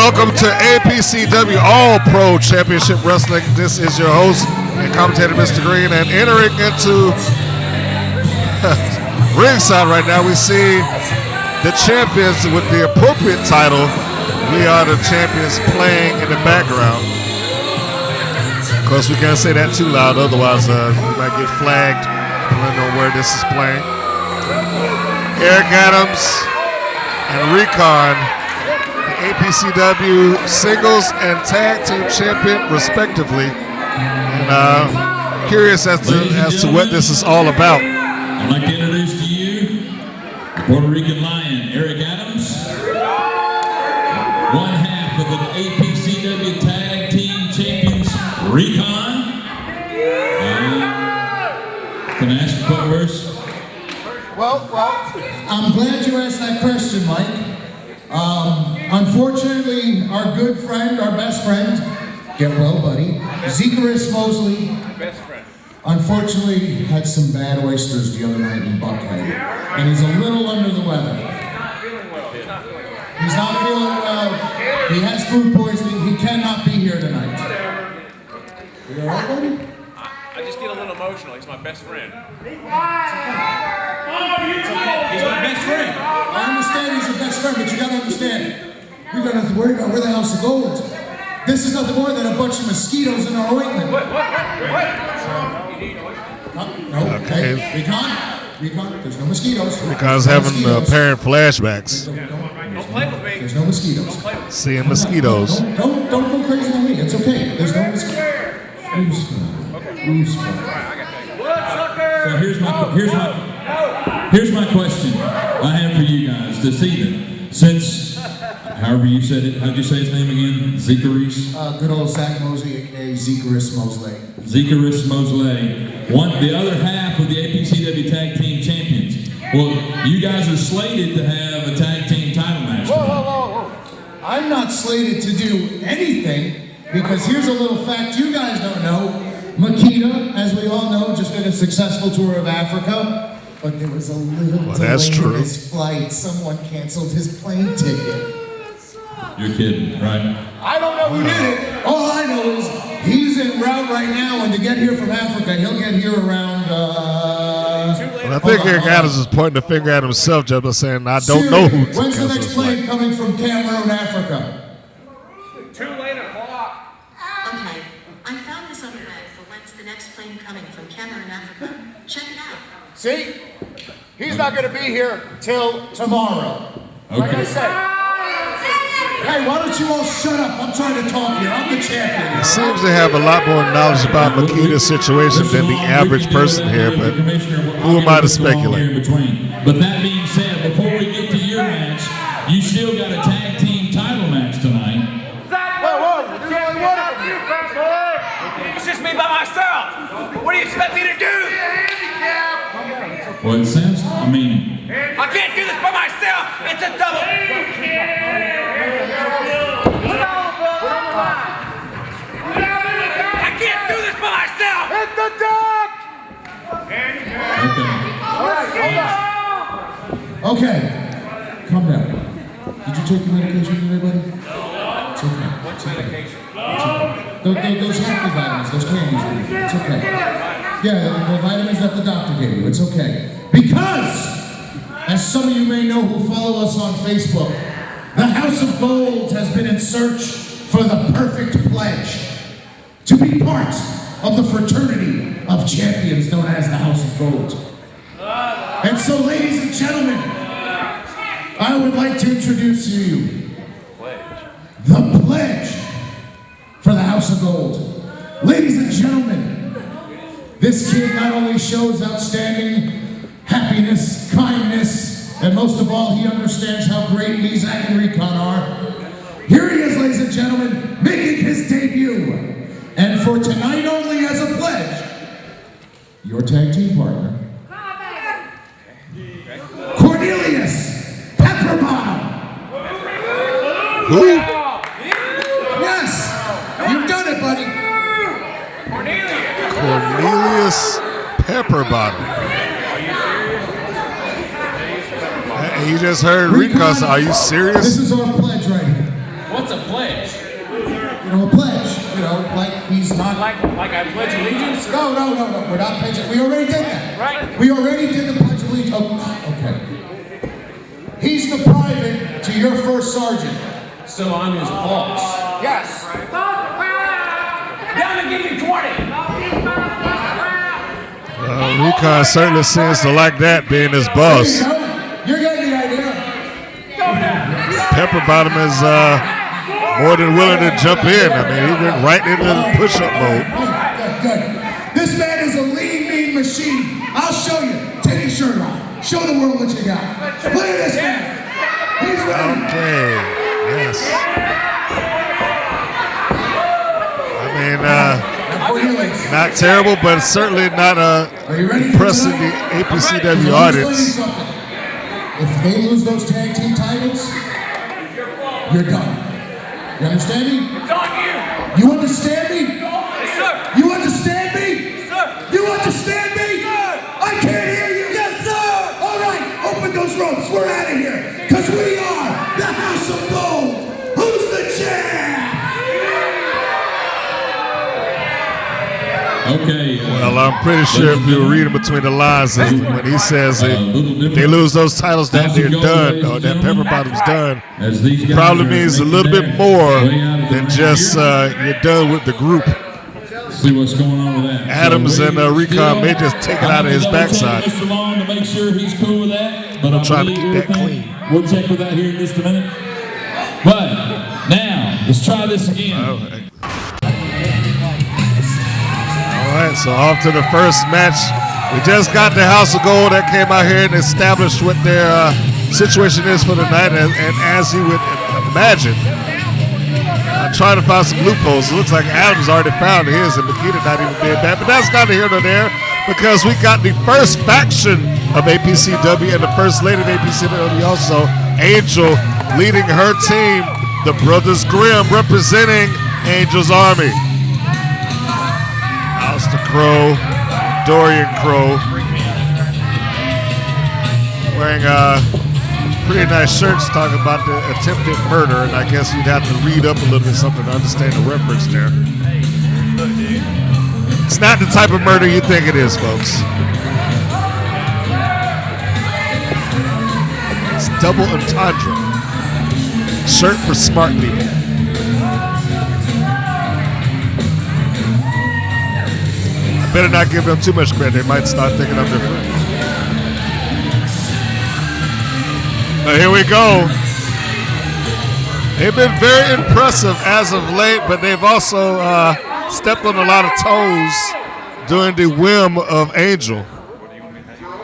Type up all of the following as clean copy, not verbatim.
Welcome to APCW All Pro Championship Wrestling. This is your host and commentator, Mr. Green, and entering into ringside right now, we see the champions with the appropriate title. We are the champions playing in the background. Of course, we can't say that too loud, otherwise we might get flagged depending on where this is playing. Eric Adamz and Recon, the APCW singles and tag team champion, respectively. And curious as to what this is all about. I'd like to introduce to you the Puerto Rican Lion, Eric Adamz, one half of the APCW tag team champions, Recon. Can I ask a quick verse? Well, I'm glad you asked that question, Mike. Unfortunately, our good friend, our best friend, get well, buddy, Zekeris Mosley, best friend, unfortunately had some bad oysters the other night in Buckhead, and he's a little under the weather. He's not feeling well. He has food poisoning. He cannot be here tonight. You all right, buddy? I just get a little emotional. He's my best friend. He's my best friend. I understand he's your best friend, but you gotta understand, we don't have to worry about where the House of Gold. This is nothing more than a bunch of mosquitoes in our ointment. What? No, okay. Recon, there's no mosquitoes. Recon's having apparent flashbacks. Don't play with me. There's no mosquitoes. Seeing mosquitoes. Don't go crazy on me. It's okay. There's no mosquitoes. Who's fun? So here's my question I have for you guys this evening. Since, however you said it, how'd you say his name again? Zekeris? Good old Zach Mosley, aka Zekeris Mosley. Zekeris Mosley, the other half of the APCW Tag Team Champions. Well, you guys are slated to have a tag team title match tonight. Whoa. I'm not slated to do anything, because here's a little fact you guys don't know. Makita, as we all know, just did a successful tour of Africa. But there was a little delay in his flight. Someone canceled his plane ticket. You're kidding, right? I don't know who did it. All I know is he's en route right now, and to get here from Africa, he'll get here around. Well, I think Eric Adams is pointing the finger at himself just by saying, I don't know who. When's the next plane coming from Cameroon, Africa? 2 o'clock. Okay, I found this on the web for when's the next plane coming from Cameroon, Africa. Check it out. See? He's not going to be here till tomorrow. Okay. Like I said. Hey, why don't you all shut up? I'm trying to talk here. I'm the champion. He seems to have a lot more knowledge about Makita's situation than the average person here, but who am I to speculate? But that being said, before we get to your match, you still got a tag team title match tonight. Whoa, there's only one of you, fat boy. It's just me by myself. What do you expect me to do? Well, it sounds, I can't do this by myself. It's a double. I can't do this by myself. Hit the deck! Okay, calm down. Did you take your medication today, buddy? It's okay. What's medication? Those healthy vitamins, those candies. It's okay. Yeah, the vitamins that the doctor gave you. It's okay. Because, as some of you may know who follow us on Facebook, the House of Gold has been in search for the perfect pledge to be part of the fraternity of champions known as the House of Gold. And so, ladies and gentlemen, I would like to introduce to you the pledge for the House of Gold. Ladies and gentlemen, this kid not only shows outstanding happiness, kindness, and most of all, he understands how great me, Zach, and Recon are. Here he is, ladies and gentlemen, making his debut. And for tonight only as a pledge, your tag team partner, Cornelious Pepperbottom. Who? Yes, you've done it, buddy. Cornelious Pepperbottom. And you just heard Recon say, are you serious? This is our pledge right here. What's a pledge? You know, a pledge. You know, like he's not. Like I pledge allegiance? No. We're not pledging. We already did that. Right. We already did the pledge of allegiance. Oh, okay. He's the private to your first sergeant. So I'm his boss. Yes. Down and give me 20. Recon certainly seems to like that, being his boss. You're getting the idea. Pepperbottom is more than willing to jump in. I mean, he went right into the push-up mode. Good. This man is a lean, mean machine. I'll show you. Take your shirt off. Show the world what you got. Look at this man. He's ready. Okay. Yes. I mean, not terrible, but certainly not impressing the APCW audience. If they lose those tag team titles, you're done. You understand me? It's on you. You understand me? Yes, sir. You understand me? Yes, sir. You understand me? Yes, sir. I can't hear you. Yes, sir. All right, open those ropes. We're out of here. Because we are the House of Gold. Who's the champ? Okay. Well, I'm pretty sure if you were reading between the lines, when he says if they lose those titles, that they're done, or that Pepperbottom's done, probably means a little bit more than just you're done with the group. See what's going on with that. Adamz and Recon may just take it out of his backside. Mr. Long to make sure he's cool with that. But I'm trying to keep that clean. We'll check with that here in just a minute. But now, let's try this again. All right, so off to the first match. We just got the House of Gold that came out here and established what their situation is for the night. And as you would imagine, trying to find some loopholes. It looks like Adamz already found his, and Makita not even did that. But that's neither here nor there, because we got the first faction of APCW and the first lady of APCW also, Angel, leading her team, the Brothers Grimm, representing Angel's Army. Crowe, Dorian Crowe, wearing pretty nice shirts talking about the attempted murder, and I guess you'd have to read up a little bit something to understand the reference there. It's not the type of murder you think it is, folks. It's double entendre. Shirt for smart people. Better not give them too much credit. They might start thinking I'm different. But here we go. They've been very impressive as of late, but they've also stepped on a lot of toes during the whim of Angel.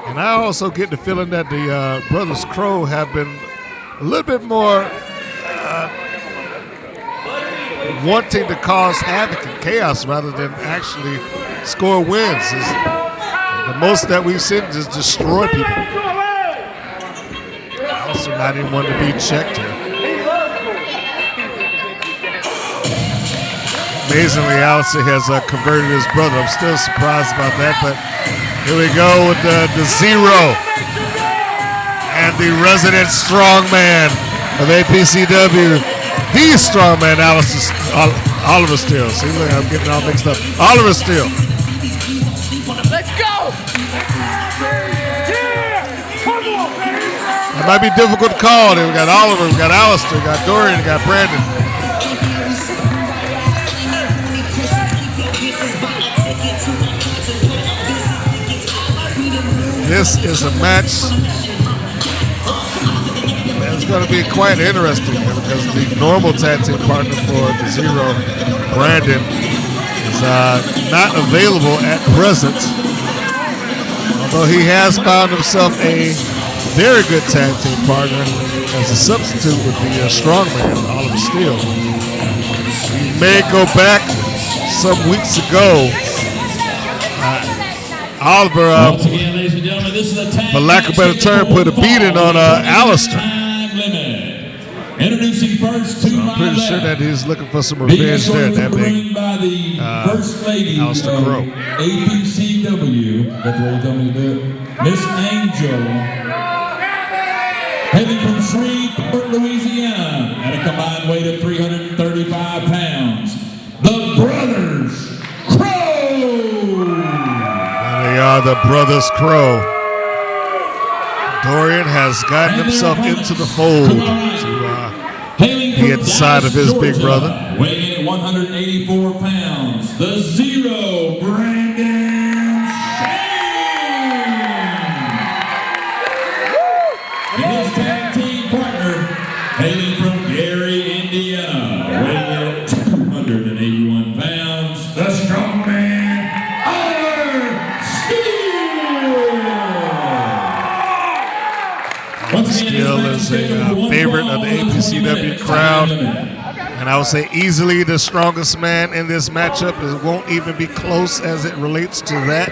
And I also get the feeling that the Brothers Crowe have been a little bit more wanting to cause havoc and chaos rather than actually score wins. The most that we've seen is destroy people. Also not even one to be checked here. Amazingly, Alistair has converted his brother. I'm still surprised about that, but here we go with the Zero and the resident strongman of APCW, the strongman, Oliver Steele. See, look, I'm getting all mixed up. Oliver Steele. Let's go! Yeah! Come on, baby! It might be difficult to call. We got Oliver, we got Alistair, we got Dorian, we got Branden. This is a match that's going to be quite interesting because the normal tag team partner for the Zero, Branden, is not available at present. Although he has found himself a very good tag team partner as a substitute with the strongman, Oliver Steele. He may go back some weeks ago. Oliver, for lack of a better term, put a beating on Alistair. Introducing first to I'm pretty sure that he's looking for some revenge there. That big First Lady Alistair Crowe. APCW, that's what he told me to do. Miss Angel Hailing from Shreveport, Louisiana, at a combined weight of 335 pounds, the Brothers Crowe. And they are the Brothers Crowe. Dorian has gotten himself into the fold to be at the side of his big brother. Weighing in at 184 pounds, the Zero, Branden. And his tag team partner, hailing from Gary, Indiana, weighing in at 281 pounds, the Strongman, Steele. Steele is a favorite of the APCW crowd. And I would say easily the strongest man in this matchup. It won't even be close as it relates to that.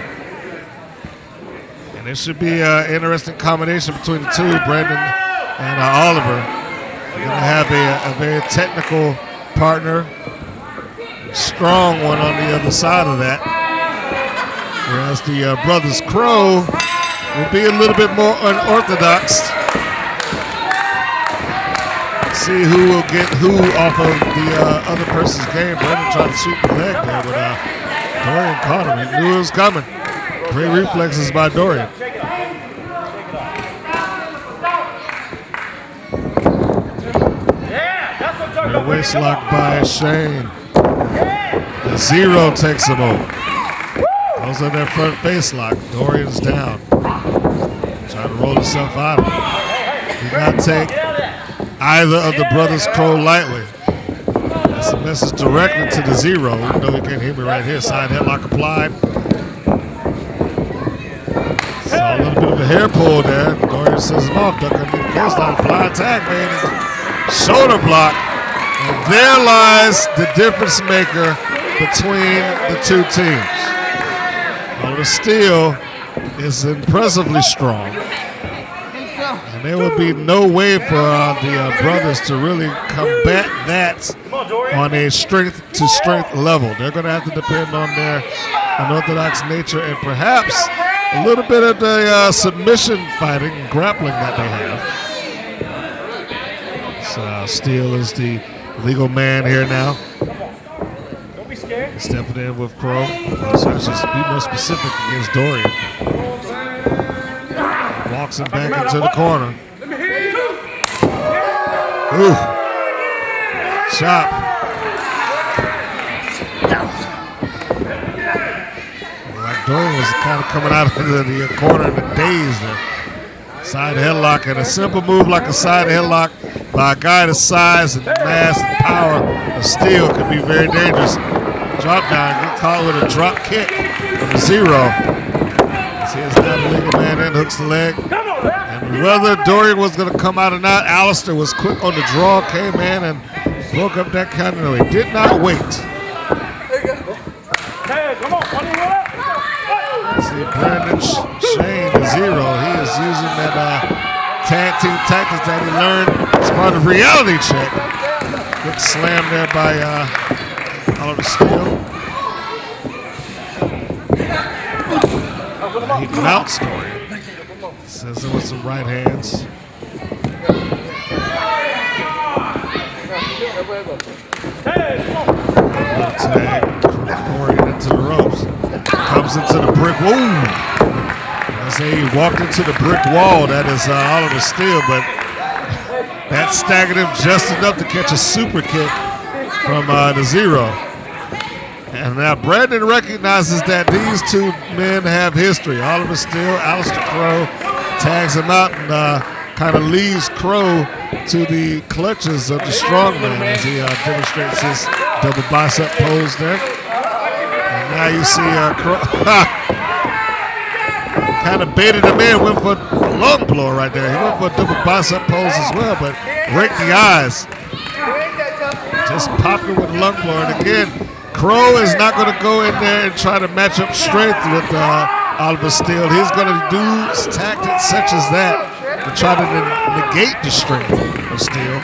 And it should be an interesting combination between the two, Branden and Oliver. They're going to have a very technical partner, strong one on the other side of that. Whereas the Brothers Crowe will be a little bit more unorthodox. See who will get who off of the other person's game. Branden tried to sweep the leg there, but Dorian caught him. He knew it was coming. Great reflexes by Dorian. Great waist lock by Shane. The Zero takes him over. Goes on that front face lock. Dorian's down. Trying to roll himself out of it. He got to take either of the Brothers Crowe lightly. That's a message directly to the Zero, even though he can't hear me right here. Side headlock applied. Saw a little bit of a hair pull there. Dorian says him off, duck underneath the waistline. Blind tag, man. Shoulder block. And there lies the difference maker between the two teams. Oliver Steele is impressively strong. And there would be no way for the brothers to really combat that on a strength-to-strength level. They're going to have to depend on their unorthodox nature and perhaps a little bit of the submission fighting and grappling that they have. So Steele is the legal man here now. Stepping in with Crowe. So just be more specific against Dorian. Walks him back into the corner. Ooh. Chop. Like Dorian was kind of coming out of the corner in the daze there. Side headlock, and a simple move like a side headlock by a guy the size and mass and power of Steele could be very dangerous. Drop down, get caught with a drop kick from the Zero. See, it's not a legal man in, hooks the leg. And whether Dorian was going to come out or not, Alistair was quick on the draw, came in and broke up that counter. No, he did not wait. See, Branden Shane, the Zero, he is using that tag team tactics that he learned as part of reality check. Good slam there by Oliver Steele. He mounts Dorian. Says it with some right hands. Tag Dorian into the ropes. Comes into the brick wall. I say he walked into the brick wall. That is Oliver Steele, but that staggered him just enough to catch a super kick from the Zero. And now Branden recognizes that these two men have history. Oliver Steele, Alistair Crowe tags him out and kind of leaves Crowe to the clutches of the Strongman as he demonstrates his double bicep pose there. And now you see Crowe kind of baited him in, went for a lung blower right there. He went for a double bicep pose as well, but raked the eyes. Just popped it with a lung blower. And again, Crowe is not going to go in there and try to match up strength with Oliver Steele. He's going to do tactics such as that to try to negate the strength of Steele,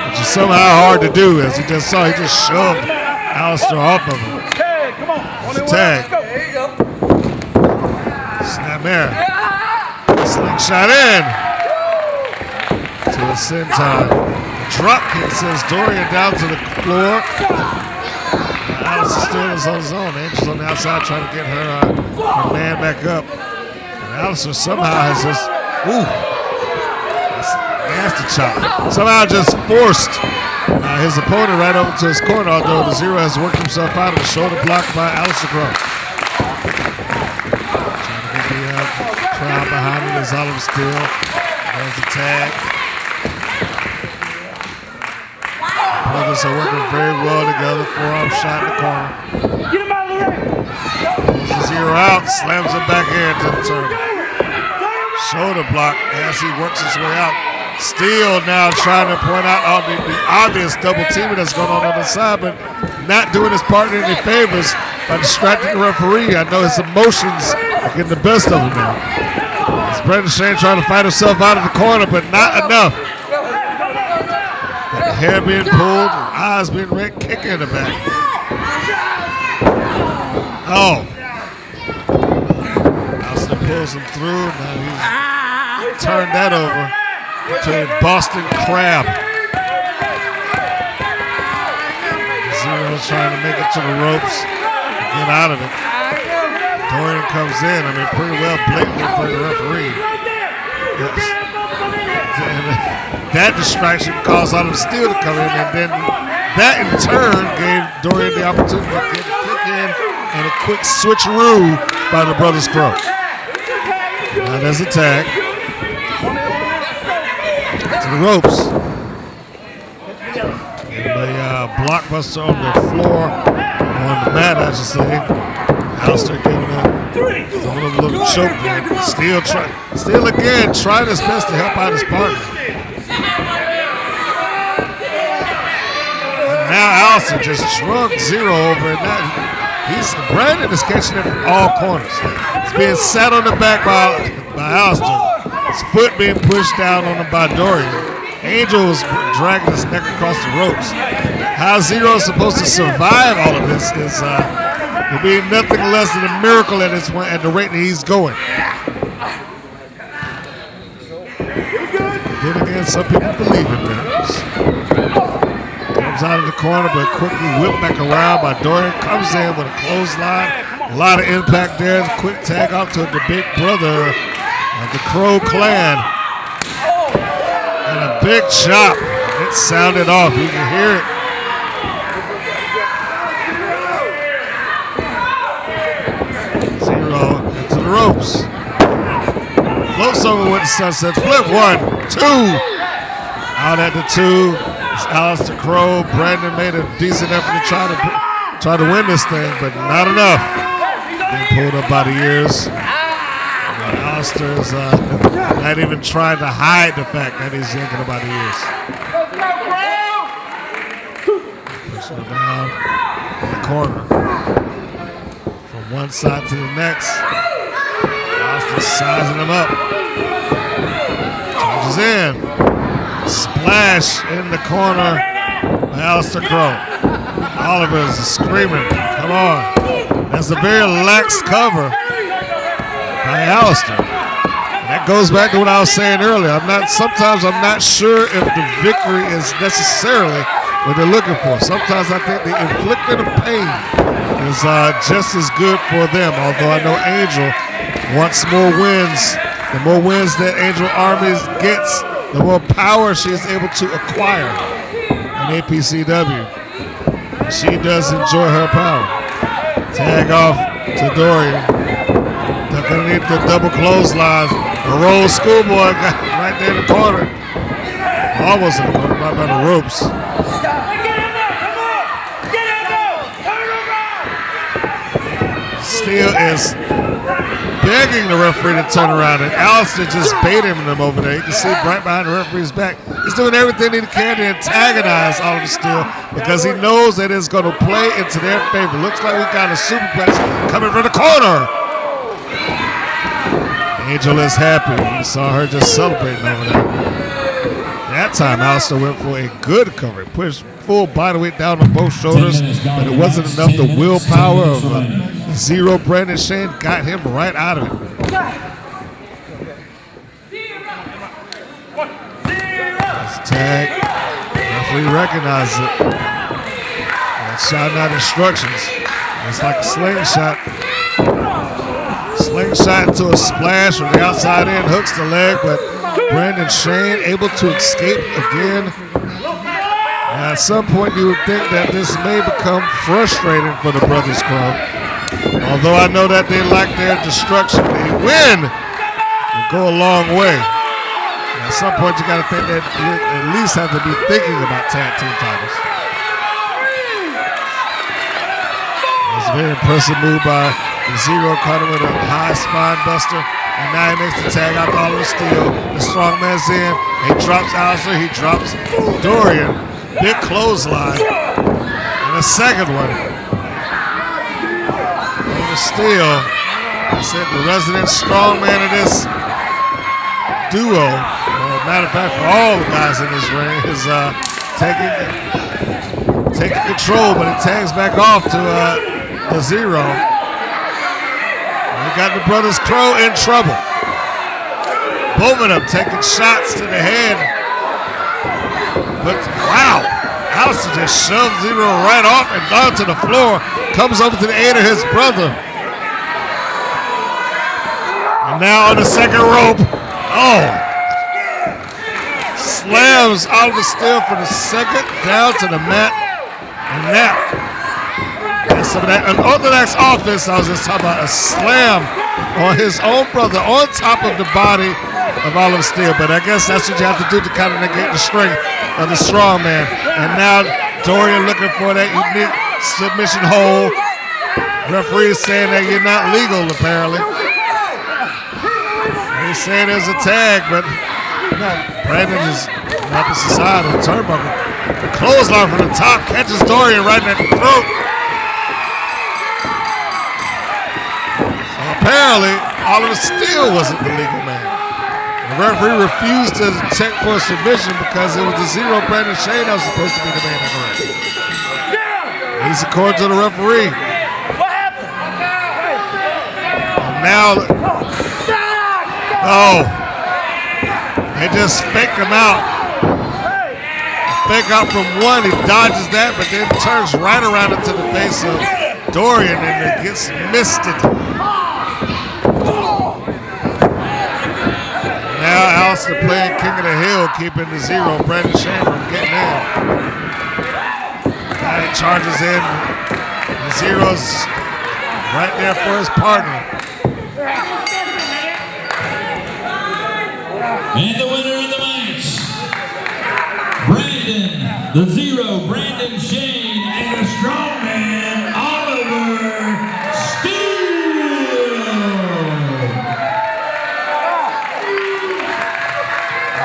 which is somehow hard to do. As you just saw, he just shoved Alistair off of him. It's a tag. Snap there. Slingshot in. senton. Drop kick sends Dorian down to the floor. Alice still is on his own. Angel's on the outside trying to get her man back up. And Alistair somehow has just, that's a nasty chop. Somehow just forced his opponent right over to his corner, although the Zero has worked himself out of the shoulder block by Alistair Crowe. Trying to get the crowd behind him as Oliver Steele. There's the tag. Brothers are working very well together. Forearm shot in the corner. Get him out of the ring. Pulls the Zero out, slams him back into the turn. Shoulder block as he works his way out. Steele now trying to point out all the obvious double teaming that's going on the side, but not doing his partner any favors by distracting the referee. I know his emotions are getting the best of him now. It's Branden Shane trying to fight himself out of the corner, but not enough. The hair being pulled, eyes being red, kick in the back. Oh. Alistair pulls him through. Now he's turned that over to a Boston Crab. Zero's trying to make it to the ropes and get out of it. Dorian comes in, I mean, pretty well blatantly for the referee. Yes. And that distraction caused Adam Steele to come in, and then that in turn gave Dorian the opportunity to get a kick in and a quick switcheroo by the brothers Crowe. Now there's a tag. To the ropes. And a blockbuster on the floor, on the mat, I should say. Alistair giving a little choke there. Steele again trying his best to help out his partner. And now Alistair just drug Zero over, and Branden is catching it from all corners. He's being sat on the back by Alistair. His foot being pushed down on him by Dorian. Angel was dragging his neck across the ropes. How Zero is supposed to survive all of this is will be nothing less than a miracle at the rate that he's going. Then again, some people believe in miracles. Comes out of the corner, but quickly whipped back around by Dorian. Comes in with a clothesline. A lot of impact there. Quick tag out to the big brother of the Crowe clan. And a big chop. It sounded off. You can hear it. Zero into the ropes. Floats over with the sunset. Flip 1, 2. Out at the 2. It's Alistair Crowe. Branden made a decent effort to try to win this thing, but not enough. Being pulled up by the ears. Alistair's not even trying to hide the fact that he's yanking about the ears. Pushing him down in the corner. From one side to the next. Alistair sizing him up. Charges in. Splash in the corner by Alistair Crowe. Oliver is screaming, come on. That's a very lax cover by Alistair. That goes back to what I was saying earlier. Sometimes I'm not sure if the victory is necessarily what they're looking for. Sometimes I think the inflicting of pain is just as good for them. Although I know Angel wants more wins. The more wins that Angel Army gets, the more power she is able to acquire in APCW. She does enjoy her power. Tag off to Dorian. Underneath the double clothesline. A roll schoolboy got right there in the corner. Almost in the corner, right by the ropes. Steele is begging the referee to turn around, and Alistair just baiting him over there. You can see right behind the referee's back. He's doing everything he can to antagonize Oliver Steele because he knows that it's going to play into their favor. Looks like we got a superplex coming from the corner. Angel is happy. You saw her just celebrating over there. That time, Alistair went for a good cover. Pushed full body weight down on both shoulders, but it wasn't enough. The willpower of Zero Branden Shane got him right out of it. Tag. Referee recognizes it. And shouting out instructions. It's like a slingshot. Slingshot into a splash from the outside in, hooks the leg, but Brandon Shane able to escape again. At some point, you would think that this may become frustrating for the brothers Crowe. Although I know that they like their destruction, they win will go a long way. At some point, you got to think that you at least have to be thinking about tag team titles. It's a very impressive move by Zero, caught him with a high spine buster, and now he makes the tag out to Oliver Steele. The Strongman's in. He drops Alistair. He drops Dorian. Big clothesline. And a second one. Oliver Steele, I said the resident strongman of this duo. Matter of fact, for all the guys in this ring, is taking control, but it tags back off to the Zero. We got the brothers Crowe in trouble. Both of them taking shots to the head. But wow, Alistair just shoved Zero right off and down to the floor. Comes over to the aid of his brother. And now on the second rope. Oh. Slams Oliver Steele for the second down to the mat. And now, that's some of that unorthodox offense I was just talking about. A slam on his own brother on top of the body of Oliver Steele. But I guess that's what you have to do to kind of negate the strength of the strongman. And now Dorian looking for that unique submission hold. Referee is saying that you're not legal, apparently. He's saying there's a tag, but Brandon is on the opposite side of the turnbuckle. The clothesline from the top catches Dorian right in the throat. So apparently, Oliver Steele wasn't the legal man. The referee refused to check for a submission because it was the Zero Brandon Shane that was supposed to be the man in the ring. He's according to the referee. And now, they just fake him out. Fake out from one, he dodges that, but then turns right around into the face of Dorian and it gets misted. Now Alistair playing King of the Hill, keeping the Zero, Brandon Shane from getting in. Guy charges in, the Zero's right there for his partner. And the winner of the match, Brandon, the Zero, Brandon Shane, and the Strongman, Oliver Steele.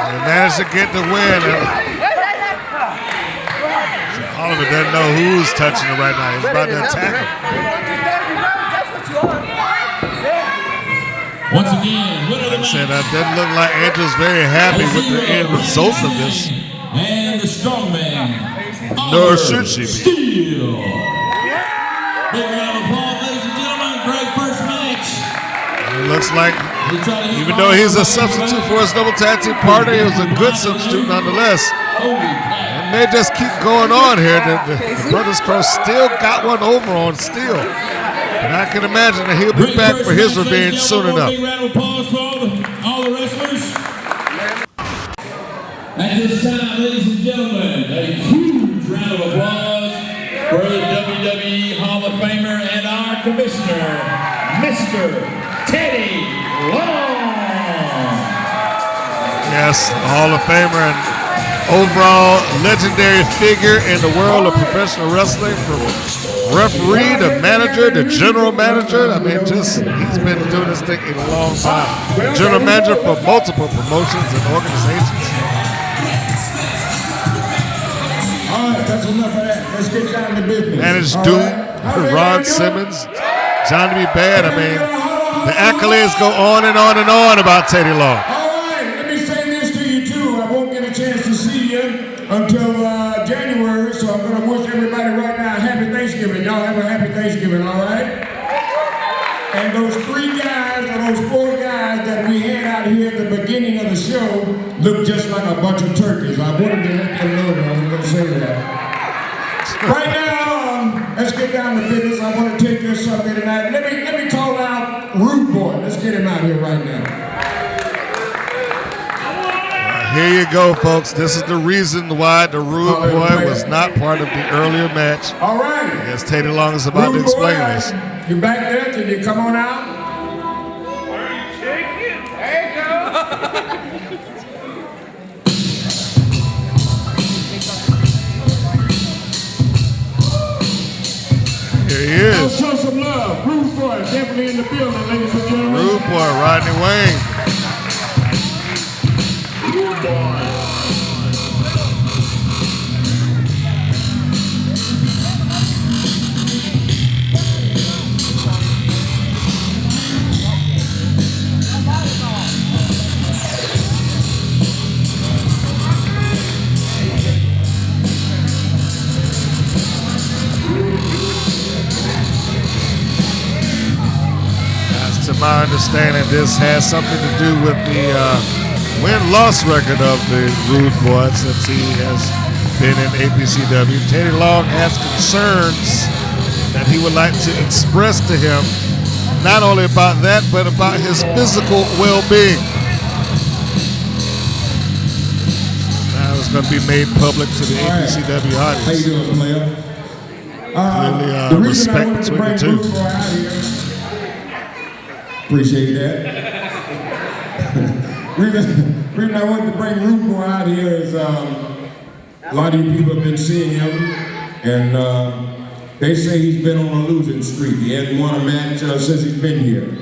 They managed to get the win. Oliver doesn't know who's touching him right now. He's about to attack him. Once again, winner of the match. That doesn't look like Andrew's very happy with the end result of this. And the Strongman, Nor should she be. Steele. Big round of applause, ladies and gentlemen. Great first match. It looks like, even though he's a substitute for his double tag team partner, he was a good substitute nonetheless. And they just keep going on here. The brothers Crowe still got one over on Steele. And I can imagine that he'll be back for his revenge soon enough. Big round of applause for all the wrestlers. At this time, ladies and gentlemen, a huge round of applause for the WWE Hall of Famer and our commissioner, Mr. Teddy Long. Yes, Hall of Famer and overall legendary figure in the world of professional wrestling, from referee to manager to general manager. I mean, he's been doing this thing in a long time. General manager for multiple promotions and organizations. All right, that's enough of that. Let's get down to business. Managed Doom, Ron Simmons, Johnny B. Bad. I mean, the accolades go on and on and on about Teddy Long. All right, let me say this to you too. I won't get a chance to see you until January, so I'm going to wish everybody right now a happy Thanksgiving. Y'all have a happy Thanksgiving, all right? And those 3 guys or those 4 guys that we had out out here at the beginning of the show look just like a bunch of turkeys. I wanted to let them know that I was going to say that. Right now, let's get down to business. I want to take care of something tonight. Let me call out Rudeboy. Let's get him out here right now. Here you go, folks. This is the reason why the Rudeboy was not part of the earlier match. All right. Yes, Teddy Long is about to explain this. You back there? Can you come on out? Here he is. Let's show some love. Rudeboy definitely in the building, ladies and gentlemen. Rudeboy, Rodney Wayne. Rudeboy. To my understanding, this has something to do with the win-loss record of the Rudeboy since he has been in APCW. Teddy Long has concerns that he would like to express to him, not only about that, but about his physical well-being. Now it's going to be made public to the APCW audience. How you doing, player? Clearly, respect between the two. Appreciate that. reason I wanted to bring Rudeboy out here is a lot of you people have been seeing him, and they say he's been on a losing streak. He hasn't won a match since he's been here.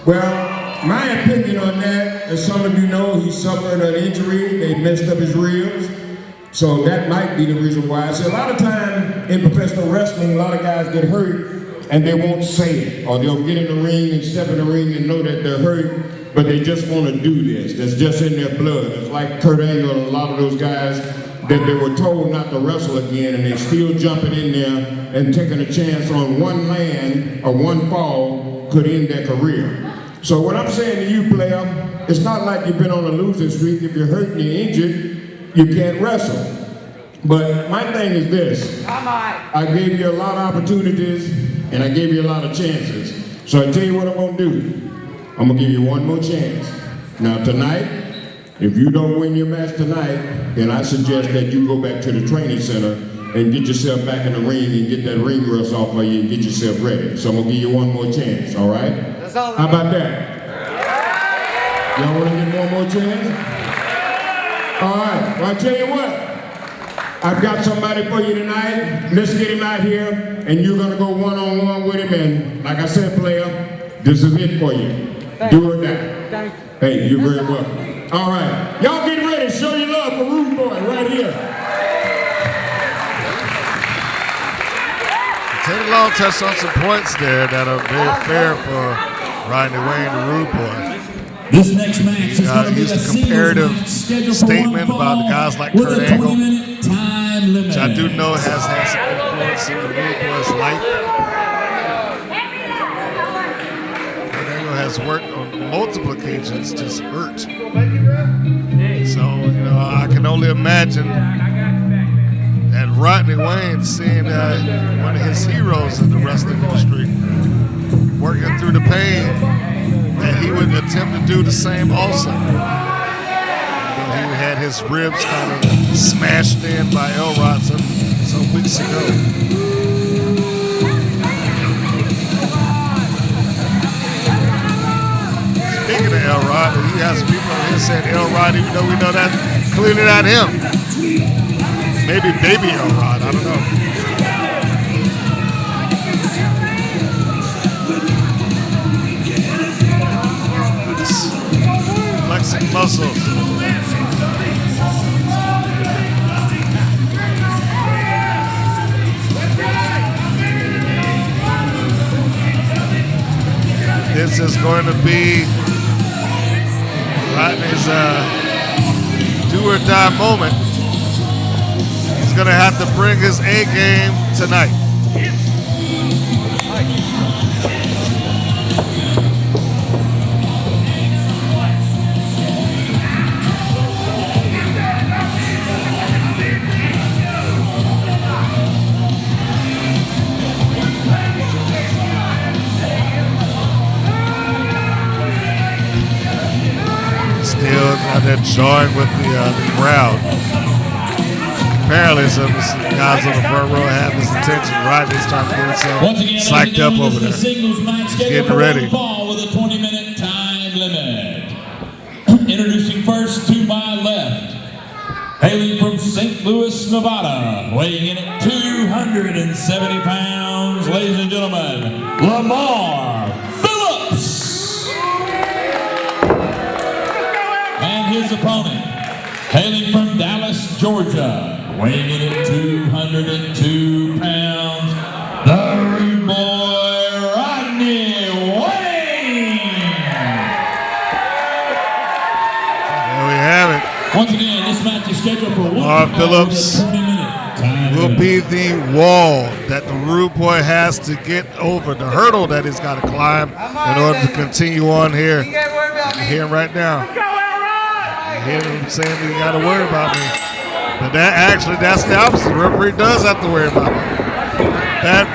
Well, my opinion on that, as some of you know, he suffered an injury. They messed up his ribs. So that might be the reason why. I say a lot of time in professional wrestling, a lot of guys get hurt and they won't say it, or they'll get in the ring and step in the ring and know that they're hurt, but they just want to do this. That's just in their blood. It's like Kurt Angle and a lot of those guys that they were told not to wrestle again, and they still jumping in there and taking a chance on one land or one fall could end their career. So what I'm saying to you, player, it's not like you've been on a losing streak. If you're hurt and you're injured, you can't wrestle. But my thing is this. I gave you a lot of opportunities, and I gave you a lot of chances. So I tell you what I'm gonna do. I'm gonna give you one more chance. Now tonight, if you don't win your match tonight, then I suggest that you go back to the training center and get yourself back in the ring and get that ring rust off of you and get yourself ready. So I'm gonna give you one more chance, all right? That's all. How about that? Y'all wanna get one more chance? All right, well, I tell you what. I've got somebody for you tonight. Let's get him out here, and you're gonna go one-on-one with him. And like I said, player, this is it for you. Do or die. Hey, you're very welcome. All right, y'all get ready. Show your love for Rudeboy right here. Teddy Long touched on some points there that are very fair for Rodney Wayne and Rudeboy. This next match is going to be a comparative scheduled statement for about the guys like with Kurt a Angle, 20-minute time limit. which I do know has had some influence in the Rudeboy's life. Kurt Angle has worked on multiple occasions, just hurt. So, I can only imagine that Rodney Wayne, seeing one of his heroes in the wrestling industry, working through the pain, that he would attempt to do the same also. He had his ribs kind of smashed in by Elrod some weeks ago. Speaking of Elrod, he has people on here saying Elrod, even though we know that's clearly not him. Maybe baby Elrod, I don't know. Flexing muscles. This is going to be Rodney's do or die moment. He's going to have to bring his A game tonight. Hale out there jawing with the crowd. Apparently, some guys on the front row have his attention. Rodney's trying to get himself psyched up over there. He's getting ready. With a 20-minute time limit. Introducing first to my left, hailing from St. Louis, Nevada, weighing in at 270 pounds, ladies and gentlemen, Lamar Phillips. And his opponent, hailing from Dallas, Georgia, weighing in at 202 pounds, the Rudeboy, Rodney. Once again, this match is scheduled for Lamar Phillips will be the wall that the Rudeboy has to get over, the hurdle that he's got to climb in order to continue on here. You hear him right now. You hear him saying you got to worry about me. But that's the opposite. The referee does have to worry about me. That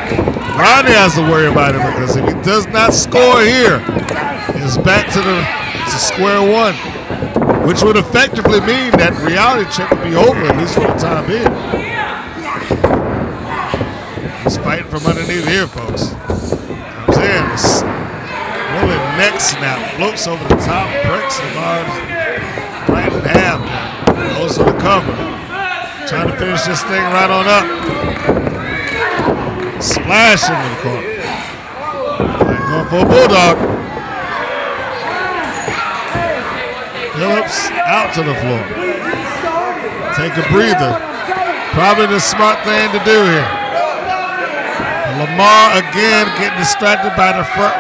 Rodney has to worry about him, because if he does not score here, it's back to square one. Which would effectively mean that reality check would be over, at least for the time being. He's fighting from underneath here, folks. Comes in, rolling neck snap, floats over the top, breaks Lamar's right in half, goes to the cover. Trying to finish this thing right on up. Splash into the corner. Going for a bulldog. Phillips out to the floor. Take a breather. Probably the smart thing to do here. Lamar again getting distracted by the front.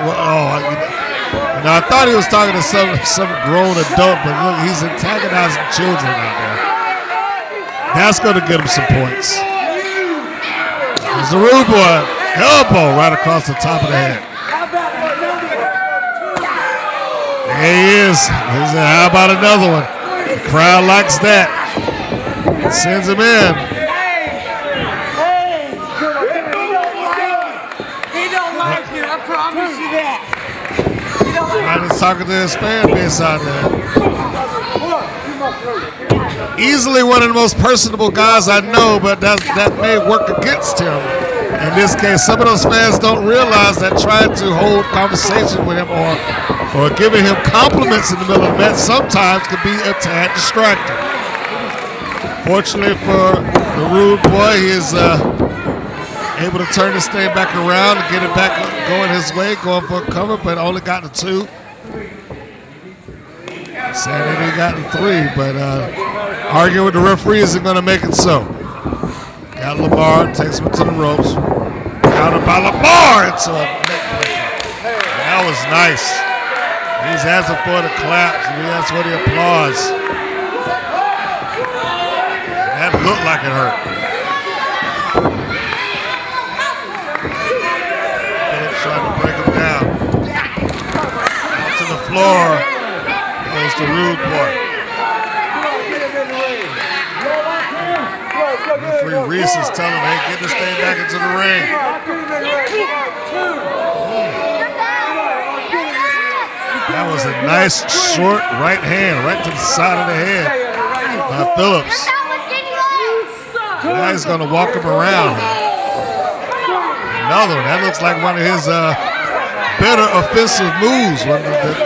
I thought he was talking to some grown adult, but look, he's antagonizing children out there. That's going to get him some points. There's the Rudeboy. Elbow right across the top of the head. There he is. He said, how about another one? The crowd likes that. Sends him in. He don't like you. I promise you that. He's talking to his fan base out there. Easily one of the most personable guys I know, but that may work against him. In this case, some of those fans don't realize that trying to hold conversation with him or giving him compliments in the middle of the match sometimes can be a tad distracting. Fortunately for the Rudeboy, he is able to turn this thing back around and get it back going his way, going for a cover, but only got the 2. Saying he got the 3, but arguing with the referee isn't going to make it so. Got Lamar, takes him to the ropes. Countered by Lamar into a neck breaker. That was nice. He's asking for the claps. He asked for the applause. That looked like it hurt. Phillips trying to break him down. Out to the floor goes the Rudeboy. Referee Reese is telling him, hey, get this thing back into the ring. That was a nice short right hand, right to the side of the head by Phillips. Now he's going to walk him around. Another one. That looks like one of his better offensive moves.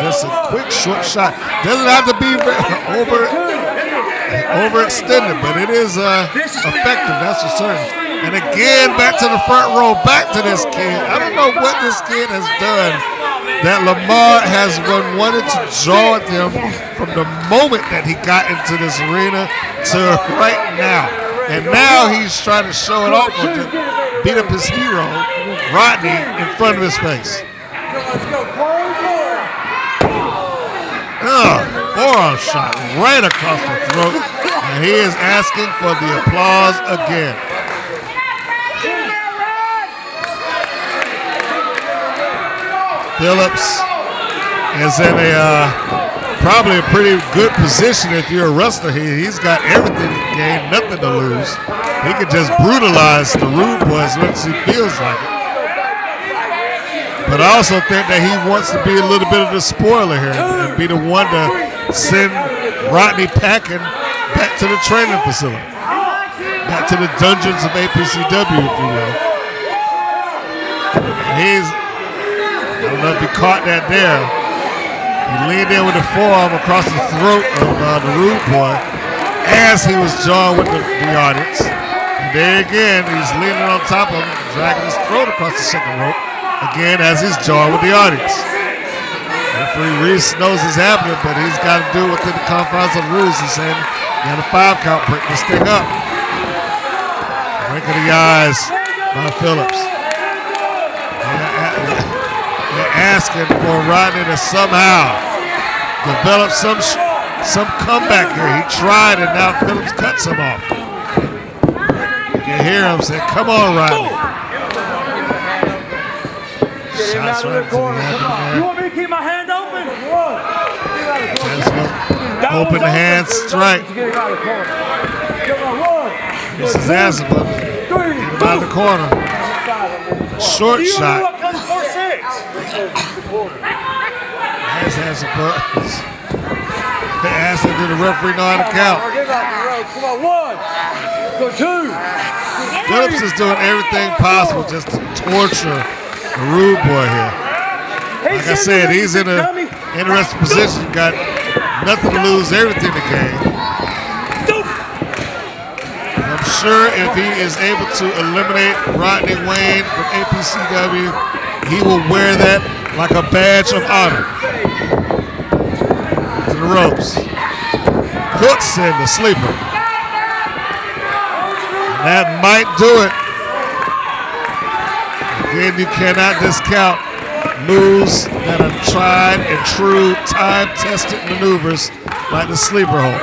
Just a quick short shot. Doesn't have to be overextended, but it is effective, that's for certain. And again, back to the front row, back to this kid. I don't know what this kid has done that Lamar has wanted to draw at him from the moment that he got into this arena to right now. And now he's trying to show it off or to beat up his hero, Rodney, in front of his face. Forearm shot right across the throat, and he is asking for the applause again. Phillips is in probably a pretty good position if you're a wrestler here. He's got everything to gain, nothing to lose. He could just brutalize the Rudeboy as much as he feels like it. But I also think that he wants to be a little bit of the spoiler here and be the one to send Rodney packing back to the training facility. Back to the dungeons of APCW, if you will. And I don't know if you caught that there. He leaned in with the forearm across the throat of the Rudeboy as he was jawing with the audience. And there again, he's leaning on top of him, dragging his throat across the second rope, again as he's jawing with the audience. Referee Reese knows it's happening, but he's got to do it within the confines of the rules. He's saying, you got a 5 count, break this thing up. Break of the eyes by Phillips. They're asking for Rodney to somehow develop some comeback here. He tried, and now Phillips cuts him off. You can hear him say, come on, Rodney. Shots right to the abdomen. You want me to keep my hand open? Open the hand strike. This is Azabeth. Get him out of the corner. Short shot. As Azabeth. They asked him, did the referee know how to count? Come on, 1, 2. Phillips is doing everything possible just to torture the Rudeboy here. Like I said, he's in an interesting position. Got nothing to lose, everything to gain. I'm sure if he is able to eliminate Rodney Wayne from APCW, he will wear that like a badge of honor. To the ropes. Hooks in the sleeper. And that might do it. Again, you cannot discount moves that are tried and true, time-tested maneuvers like the sleeper hold.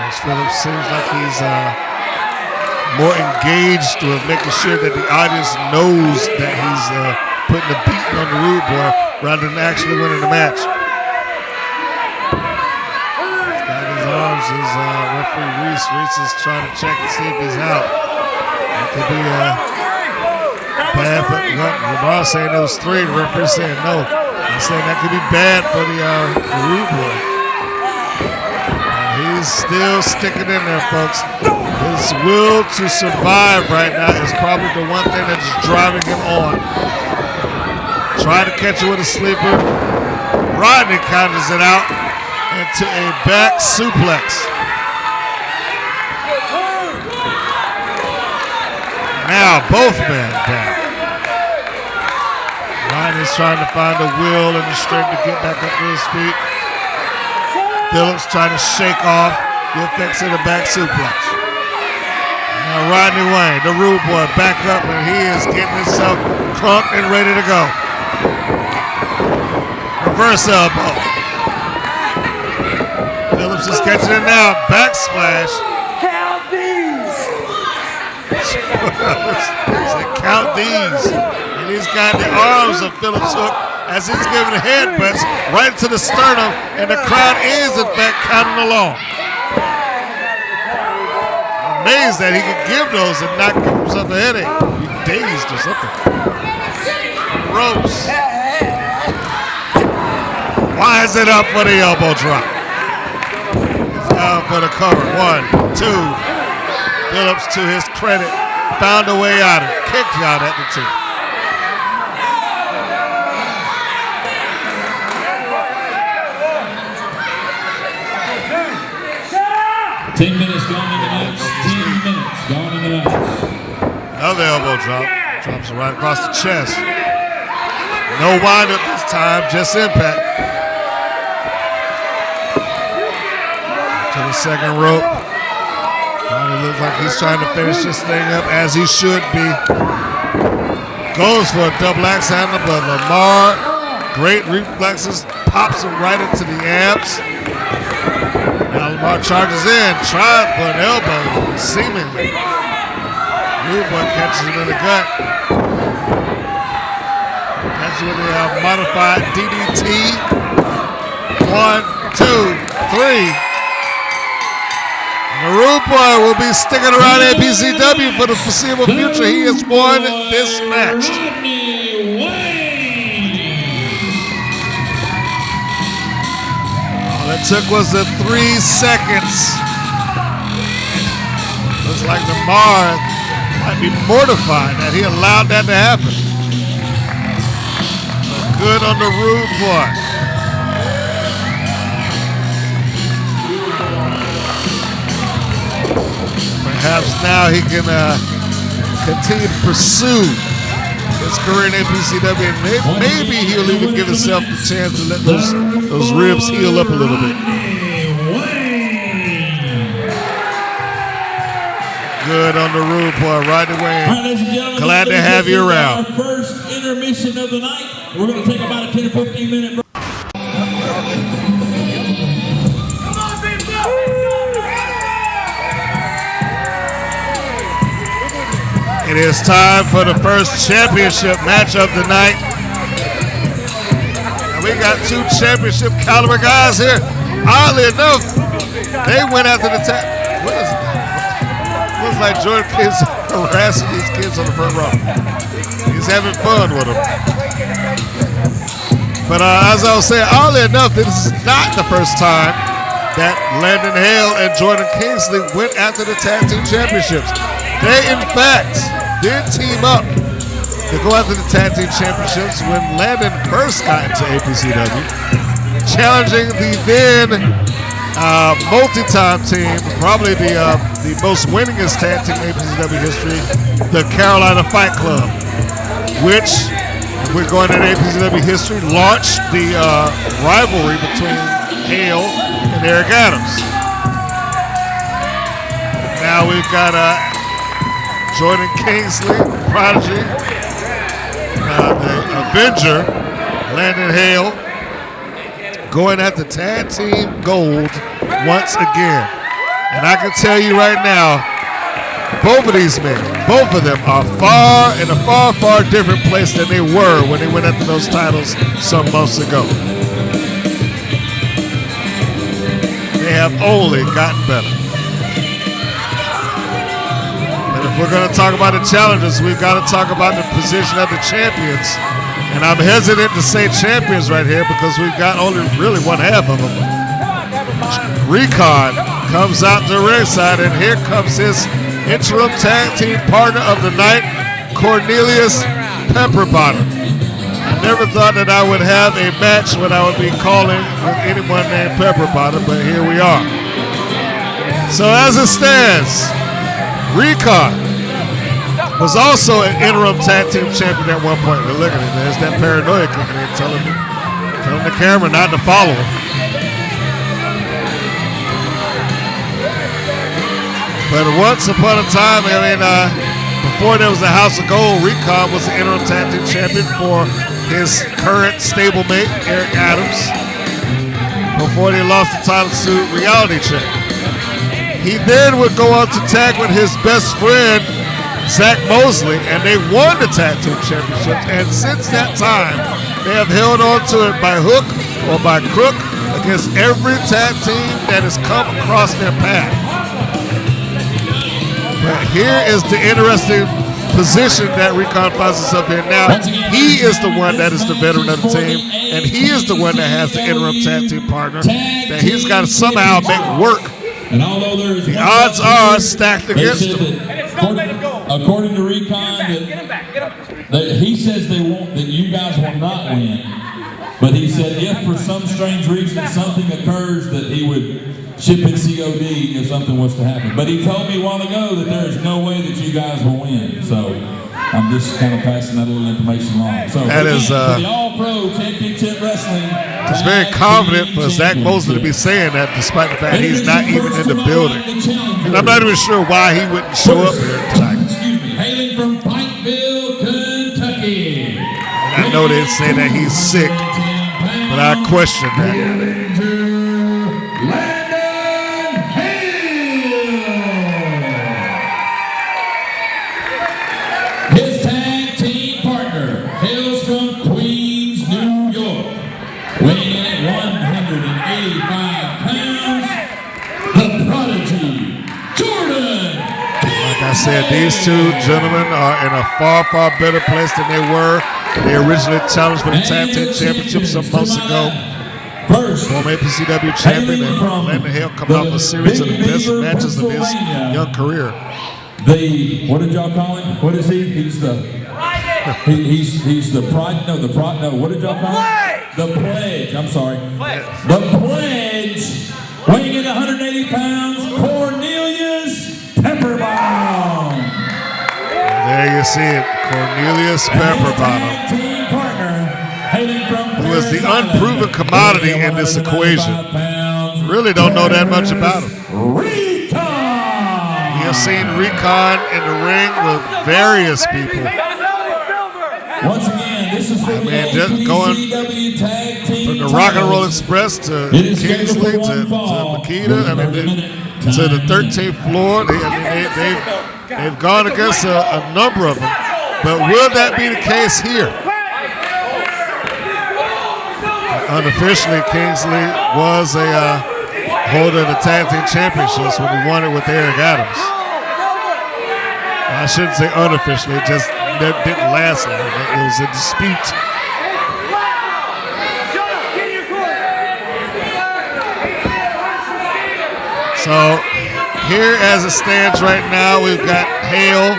Coach Phillips seems like he's more engaged with making sure that the audience knows that he's putting a beating on the Rudeboy rather than actually winning the match. He's got his arms, his referee Reese. Reese is trying to check and see if he's out. It could be bad for Lamar saying it was 3. The referee saying no. He's saying that could be bad for the Rudeboy. He's still sticking in there, folks. His will to survive right now is probably the one thing that's driving him on. Try to catch it with a sleeper. Rodney counters it out into a back suplex. Now both men down. Rodney's trying to find the will and the strength to get back up to his feet. Phillips trying to shake off the effects of the back suplex. Now Rodney Wayne, the Rudeboy, back up, and he is getting himself crunk and ready to go. Reverse elbow. Phillips is catching it now. Back splash. Count these. Count these. And he's got the arms of Phillips hooked as he's giving the headbutts right to the sternum, and the crowd is, in fact, counting along. I'm amazed that he could give those and not give himself a headache. He's dazed or something. Ropes. Winds it up for the elbow drop. He's down for the cover. 1, 2. Phillips, to his credit, found a way out of it. Kicked out at the 2. 10 minutes gone in the match. 10 minutes gone in the match. Another elbow drop. Drops it right across the chest. No wind-up this time, just impact. To the second rope. It looks like he's trying to finish this thing up as he should be. Goes for a double axe handle, but Lamar, great reflexes, pops him right into the abs. Now Lamar charges in, tries for an elbow, seemingly. Rudeboy catches him in the gut. Catches with a modified DDT. 1, 2, 3. And the Rudeboy will be sticking around APCW for the foreseeable future. He has won this match. it took was the 3 seconds. Looks like Lamar might be mortified that he allowed that to happen. Good on the Rudeboy. Perhaps now he can continue to pursue his career in APCW, and maybe he'll even give himself the chance to let those ribs heal up a little bit. Good on the Rudeboy, right away. All right, ladies and gentlemen, Glad to have you around. Our first intermission of the night. We're going to take about a 10 or 15 minute break. It is time for the first championship match of the night. And we got 2 championship caliber guys here. Oddly enough, they went after the tap. What is that? Looks like Jordan Kids harassing these kids on the front row. He's having fun with them. But as I was saying, oddly enough, this is not the first time that Landon Hale and Jordan Kingsley went after the tag team championships. They, in fact, did team up to go after the tag team championships when Landon first got into APCW, challenging the then multi-time team, probably the most winningest tag team in APCW history, the Carolina Fight Club, which, if we're going into APCW history, launched the rivalry between Hale and Eric Adamz. Now we've got Jordan Kingsley, Prodigy, the Avenger, Landon Hale, going at the tag team gold once again. And I can tell you right now, both of these men, both of them are in a far, far different place than they were when they went after those titles some months ago. They have only gotten better. If we're going to talk about the challenges, we've got to talk about the position of the champions. And I'm hesitant to say champions right here because we've got only really one half of them. Recon comes out to ringside, and here comes his interim tag team partner of the night, Cornelious Pepperbottom. I never thought that I would have a match when I would be calling with anyone named Pepperbottom, but here we are. So as it stands, Recon was also an interim tag team champion at one point. But look at it, there's that paranoia kicking in, telling the camera not to follow him. But once upon a time, before there was the House of Gold, Recon was the interim tag team champion for his current stablemate, Eric Adamz, before they lost the title to Reality Check. He then would go on to tag with his best friend, Zach Mosley, and they won the tag team championships. And since that time, they have held on to it by hook or by crook against every tag team that has come across their path. But here is the interesting position that Recon finds himself in now. He is the one that is the veteran of the team, and he is the one that has the interim tag team partner that he's got to somehow make work. And although there's the odds are stacked against him. According to Recon, he says that you guys will not win. But he said if for some strange reason something occurs that he would ship in COD if something was to happen. But he told me a while ago that there is no way that you guys will win. So I'm just kind of passing that little information along. So that is the All-Pro Championship Wrestling. It's very confident for Zach Mosley to be saying that, despite the fact he's not even in the building. And I'm not even sure why he wouldn't show up here tonight. Hailing from Pikeville, Kentucky. And I know they say that he's sick, but I question that. Landon Hale. His tag team partner hails from Queens, New York, weighing in at 185 pounds, the Prodigy, Jordan. Like I said, these two gentlemen are in a far, far better place than they were. They originally challenged for the tag team championship some months ago. First, former APCW champion, and Landon Hale coming off a series of the best matches of his young career. What did y'all call him? What is he? He's the pride. No, what did y'all call him? The pledge. I'm sorry. The pledge. Weighing in 180 pounds, Cornelious Pepperbottom. There you see it, Cornelious Pepperbottom, who is the unproven commodity in this equation. Really don't know that much about him. We have seen Recon in the ring with various people. Once again, this is from just going from the Rock and Roll Express to Kingsley to Makita, to the 13th floor. They've gone against a number of them. But will that be the case here? Unofficially, Kingsley was a holder of the tag team championships when he won it with Eric Adamz. I shouldn't say unofficially, it just didn't last long. It was a dispute. So here as it stands right now, we've got Hale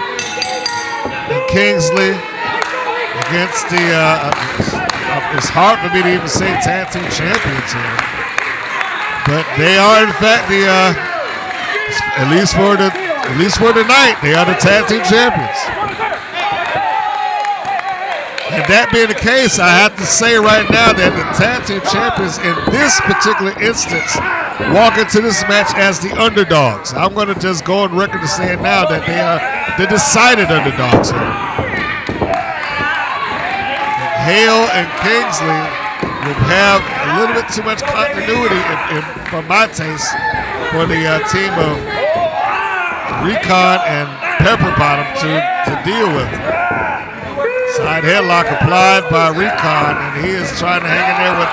and Kingsley against the, it's hard for me to even say tag team champions here. But they are in fact the, at least for tonight, they are the tag team champions. And that being the case, I have to say right now that the tag team champions in this particular instance walk into this match as the underdogs. I'm going to just go on record to saying now that they are the decided underdogs here. Hale and Kingsley will have a little bit too much continuity, for my taste, for the team of Recon and Pepperbottom to deal with. Side headlock applied by Recon, and he is trying to hang in there with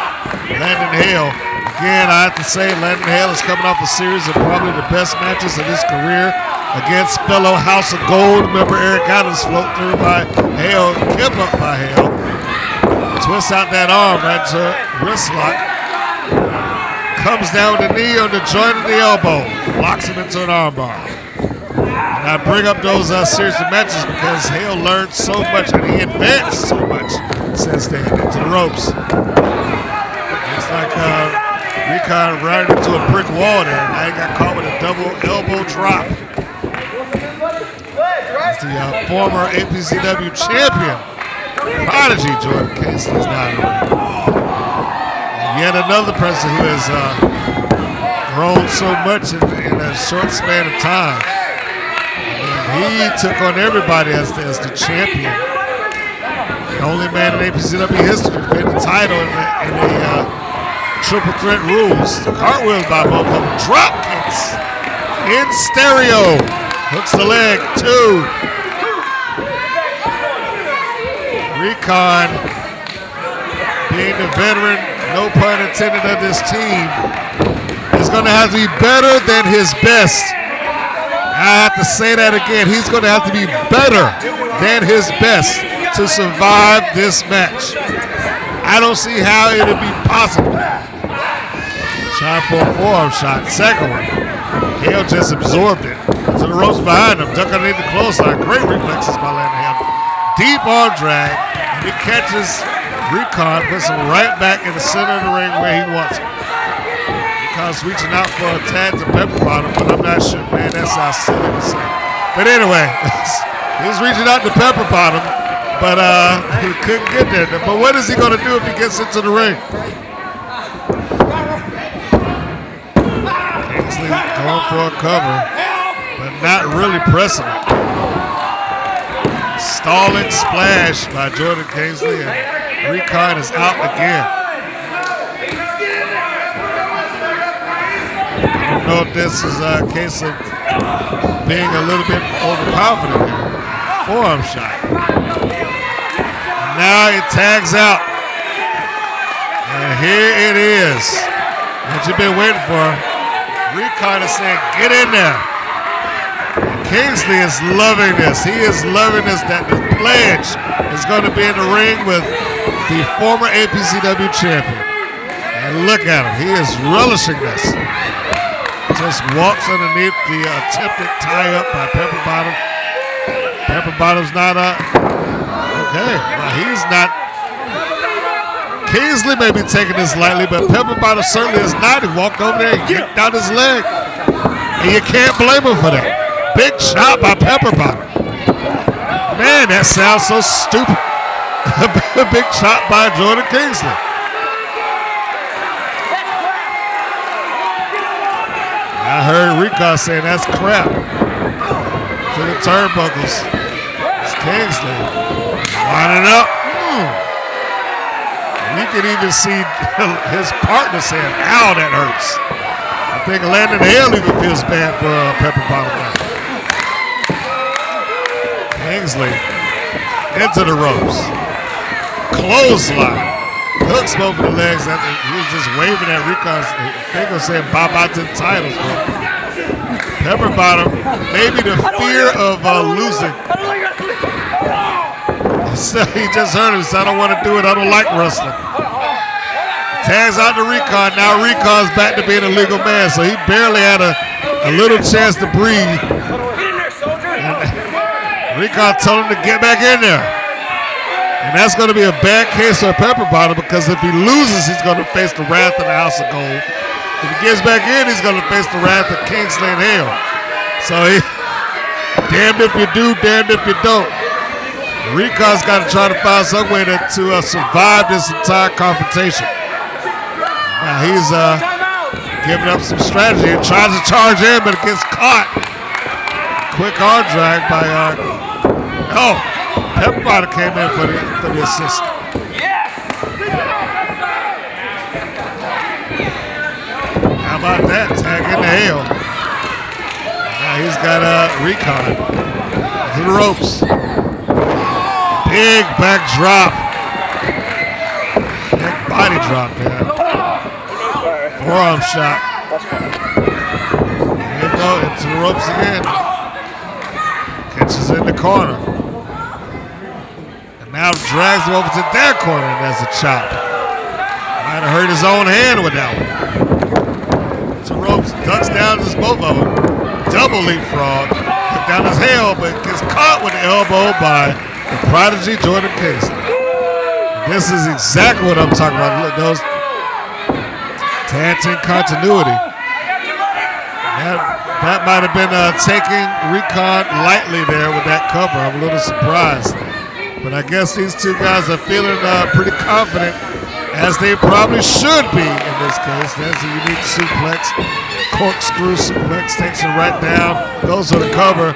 Landon Hale. Again, I have to say, Landon Hale is coming off a series of probably the best matches of his career against fellow House of Gold member Eric Adamz, float through by Hale, kept up by Hale. Twists out that arm right to wrist lock. Comes down with the knee on the joint of the elbow. Locks him into an armbar. And I bring up those series of matches because Hale learned so much and he advanced so much since then into the ropes. It's like Recon ran into a brick wall there. Now he got caught with a double elbow drop. It's the former APCW champion, Prodigy Jordan Kingsley, is now in the ring. And yet another person who has grown so much in a short span of time. He took on everybody as the champion. The only man in APCW history to win the title in the triple threat rules. Cartwheels by both of them. Drop kicks in stereo. Hooks the leg. 2. Recon, being the veteran, no pun intended, of this team, is going to have to be better than his best. I have to say that again. He's going to have to be better than his best to survive this match. I don't see how it'll be possible. Shot for a forearm shot. Second one. Hale just absorbed it. To the ropes behind him. Duck underneath the clothesline. Great reflexes by Landon Hale. Deep arm drag. And he catches Recon, puts him right back in the center of the ring where he wants it. Recon's reaching out for a tag to Pepperbottom, but I'm not sure, man, that's how silly to say. But anyway, he's reaching out to Pepperbottom, but he couldn't get there. But what is he going to do if he gets into the ring? Kingsley going for a cover, but not really pressing it. Stalling splash by Jordan Kingsley, and Recon is out again. I don't know if this is a case of being a little bit overconfident here. Forearm shot. Now he tags out. And here it is. What you've been waiting for. Recon is saying, get in there. And Kingsley is loving this. He is loving this, that the pledge is going to be in the ring with the former APCW champion. And look at him. He is relishing this. Just walks underneath the attempted tie-up by Pepperbottom. Pepperbottom's not okay. Well, he's not. Kingsley may be taking this lightly, but Pepperbottom certainly is not. He walked over there and yanked out his leg. And you can't blame him for that. Big shot by Pepperbottom. Man, that sounds so stupid. Big shot by Jordan Kingsley. I heard Recon saying that's crap to the turnbuckles. It's Kingsley winding up. You can even see his partner saying, ow, that hurts. I think Landon Hale even feels bad for Pepperbottom now. Kingsley into the ropes. Clothesline. Hooks both of the legs. He was just waving at Recon's finger saying bye-bye to the titles. But Pepperbottom, maybe the fear of losing. So he just heard him say, I don't want to do it. I don't like wrestling. Tags out to Recon. Now Recon's back to being a legal man. So he barely had a little chance to breathe. And Recon told him to get back in there. And that's going to be a bad case for Pepperbottom because if he loses, he's going to face the wrath of the House of Gold. If he gets back in, he's going to face the wrath of Kingsley and Hale. So he, damned if you do, damned if you don't. Recon's got to try to find some way to survive this entire confrontation. Now he's giving up some strategy and tries to charge in, but it gets caught. Quick arm drag by Pepperbottom came in for the assist. How about that? Tag into Hale. Now he's got Recon to the ropes. Big back drop. Big body drop there. Forearm shot. There you go, into the ropes again. Catches in the corner. Now drags him over to their corner and there's a chop. Might have hurt his own hand with that one. To ropes, ducks down to both of them. Double leapfrog. Took down his heel, but gets caught with the elbow by the prodigy Jordan Kingsley. This is exactly what I'm talking about. Look, those tag team continuity. That might have been taking Recon lightly there with that cover. I'm a little surprised. But I guess these two guys are feeling pretty confident, as they probably should be in this case. There's a unique suplex, corkscrew suplex, takes it right down, goes for the cover.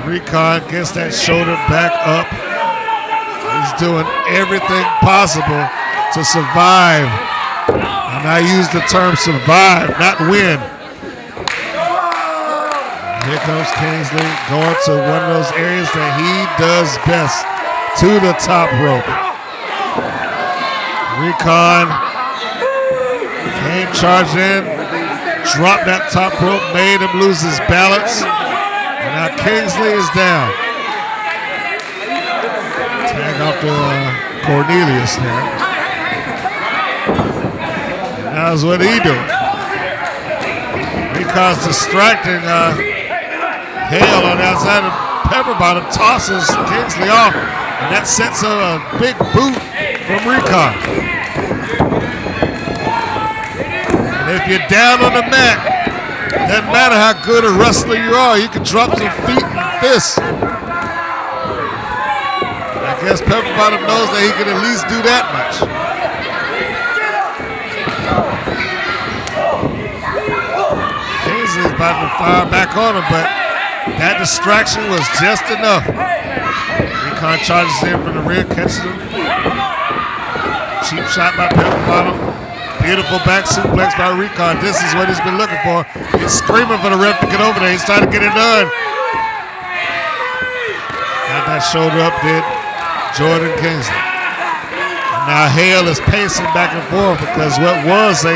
Recon gets that shoulder back up. He's doing everything possible to survive. And I use the term survive, not win. Here comes Kingsley going to one of those areas that he does best, to the top rope. Recon came charged in, dropped that top rope, made him lose his balance. And now Kingsley is down. Tag off to Cornelious there. And now what he doing? Recon's distracting Hale on the outside of Pepperbottom, tosses Kingsley off, and that sets a big boot from Recon. And if you're down on the mat, doesn't matter how good a wrestler you are, you can drop some feet and fists. I guess Pepperbottom knows that he can at least do that much. Kingsley's about to fire back on him, but that distraction was just enough. Recon charges in from the rear, catches him. Cheap shot by Pepperbottom. Beautiful back suplex by Recon. This is what he's been looking for. He's screaming for the ref to get over there. He's trying to get it done. Got that shoulder up, did Jordan Kingsley. And now Hale is pacing back and forth because what was a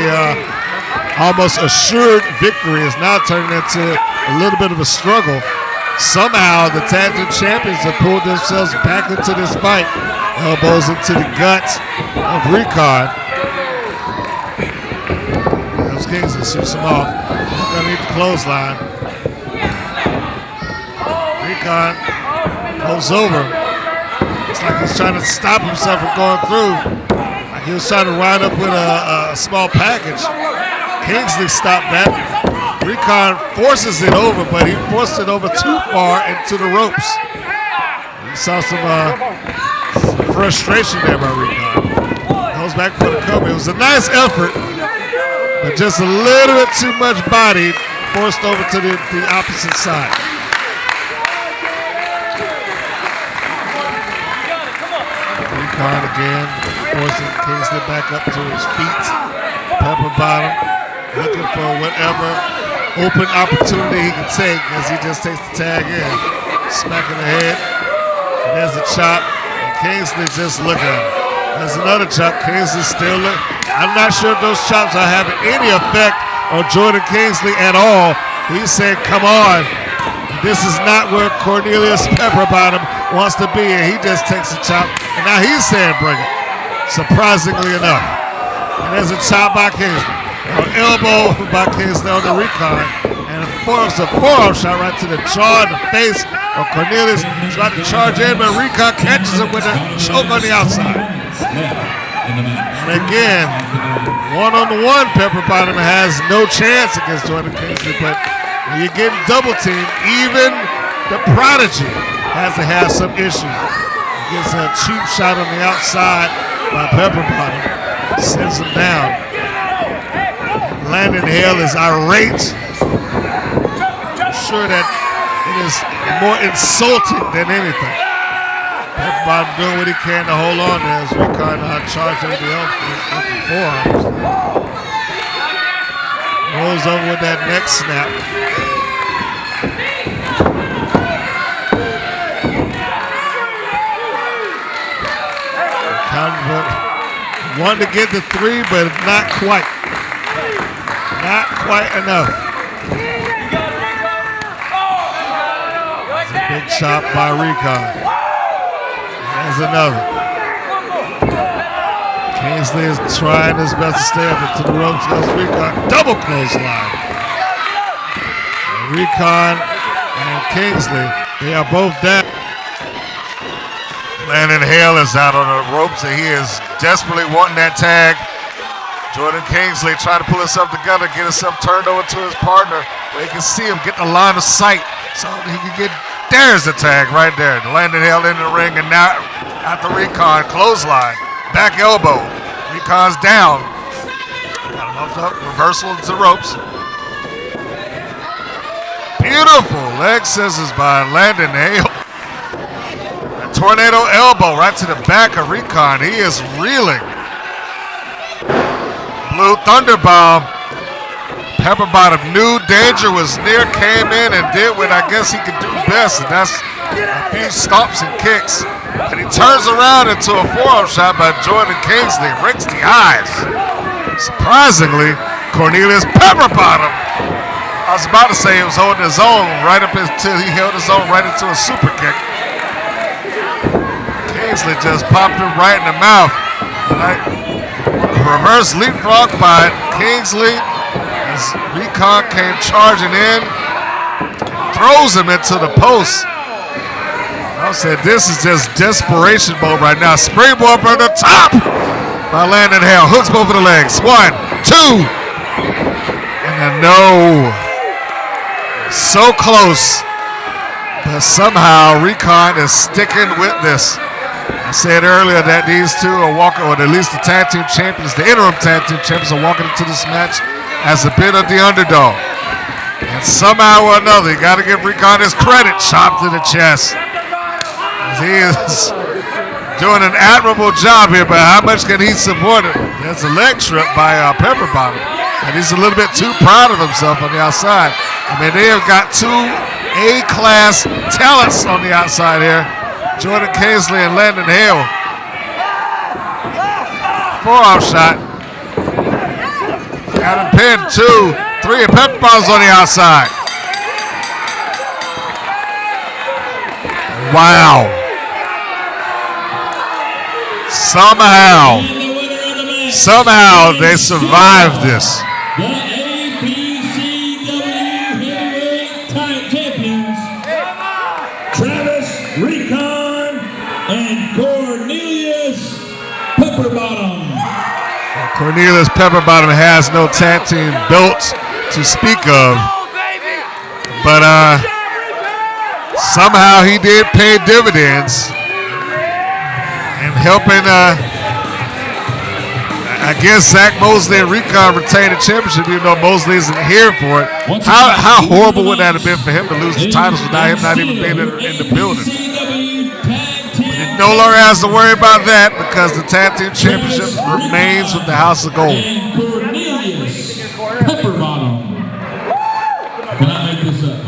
almost assured victory is now turning into a little bit of a struggle. Somehow the tag team champions have pulled themselves back into this fight. Elbows into the guts of Recon. Here's Kingsley, shoots him off. Underneath the clothesline. Recon goes over. It's like he's trying to stop himself from going through. Like he was trying to wind up with a small package. Kingsley stopped that. Recon forces it over, but he forced it over too far into the ropes. You saw some frustration there by Recon. Goes back for the cover. It was a nice effort, but just a little bit too much body forced over to the opposite side. Recon again, forcing Kingsley back up to his feet. Pepperbottom looking for whatever open opportunity he can take as he just takes the tag in. Smacking the head. And there's a chop. And Kingsley's just looking at him. There's another chop. Kingsley still looking. I'm not sure if those chops are having any effect on Jordan Kingsley at all. He's saying, come on. This is not where Cornelious Pepperbottom wants to be. And he just takes a chop. And now he's saying, bring it. Surprisingly enough. And there's a chop by Kingsley. An elbow by Kingsley on the Recon. And a forearm shot right to the jaw and the face of Cornelious. Trying to charge in, but Recon catches him with a choke on the outside. And again, one-on-one, Pepperbottom has no chance against Jordan Kingsley, but when you're getting double teamed, even the Prodigy has to have some issues. He gets a cheap shot on the outside by Pepperbottom, sends him down. Landon Hale is irate. I'm sure that it is more insulting than anything. Pepperbottom doing what he can to hold on there as Recon charged over the forearms. Rolls over with that neck snap. Wanted to get the 3, but not quite. Not quite enough. That's a big chop by Recon. There's another. Kingsley is trying his best to stay up into the ropes against Recon. Double clothesline. Recon and Kingsley, they are both down. Landon Hale is out on the ropes and he is desperately wanting that tag. Jordan Kingsley trying to pull himself together, get himself turned over to his partner where he can see him get the line of sight so he can get, there's the tag right there. Landon Hale in the ring and now at the Recon clothesline, back elbow. Recon's down. Got him up, reversal into the ropes. Beautiful leg scissors by Landon Hale. A tornado elbow right to the back of Recon. He is reeling. Blue Thunderbomb. Pepperbottom knew danger was near, came in and did what I guess he could do best, and that's a few stomps and kicks. And he turns around into a forearm shot by Jordan Kingsley, rakes the eyes. Surprisingly, Cornelious Pepperbottom, I was about to say he was holding his own right up until he held his own right into a super kick. Kingsley just popped him right in the mouth. Reverse leapfrog by Kingsley as Recon came charging in, throws him into the post. I said this is just desperation mode right now. Springboard from the top by Landon Hale. Hooks both of the legs. 1, 2, and a no. So close, but somehow Recon is sticking with this. I said earlier that these two are walking, or at least the tag team champions, the interim tag team champions are walking into this match as a bit of the underdog. And somehow or another, you got to give Recon his credit, chop to the chest. He is doing an admirable job here, but how much can he support it? There's a leg trip by Pepperbottom, and he's a little bit too proud of himself on the outside. I mean, they have got two A-class talents on the outside here. Jordan Kingsley and Landon Hale. Forearm shot. Got him pinned. 2, 3, and Pepperbottom's on the outside. Wow. Somehow they survived this. Cornelious Pepperbottom has no tag team belts to speak of. But somehow he did pay dividends and helping, I guess, Zach Mosley and Recon retain the championship, even though Mosley isn't here for it. How horrible would that have been for him to lose the titles without him not even being in the building? But he no longer has to worry about that because the tag team championship remains with the House of Gold. Cornelious Pepperbottom. Can I make this up,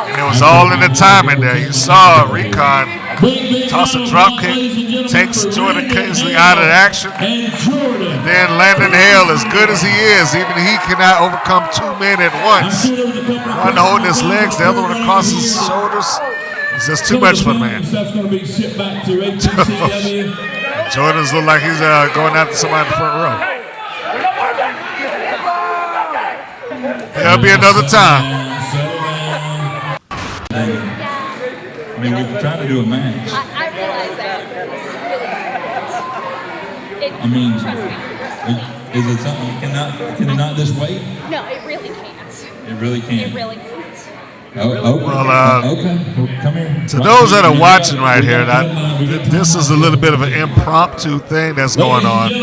And it was all in the timing there. You saw Recon toss a drop kick, takes Jordan Kingsley out of action. And then Landon Hale, as good as he is, even he cannot overcome two men at once. One holding his legs, the other one across his shoulders. It's just too much for the man. Jordan's look like he's going after somebody in the front row. There'll be another time. I mean, we're trying to do a match. I realize that. I mean, Trust me. is it something, can it not just wait? No, it really can't. It really can't. It really can't. Okay. Well, come here. To those that are watching right here, this is a little bit of an impromptu thing that's going on.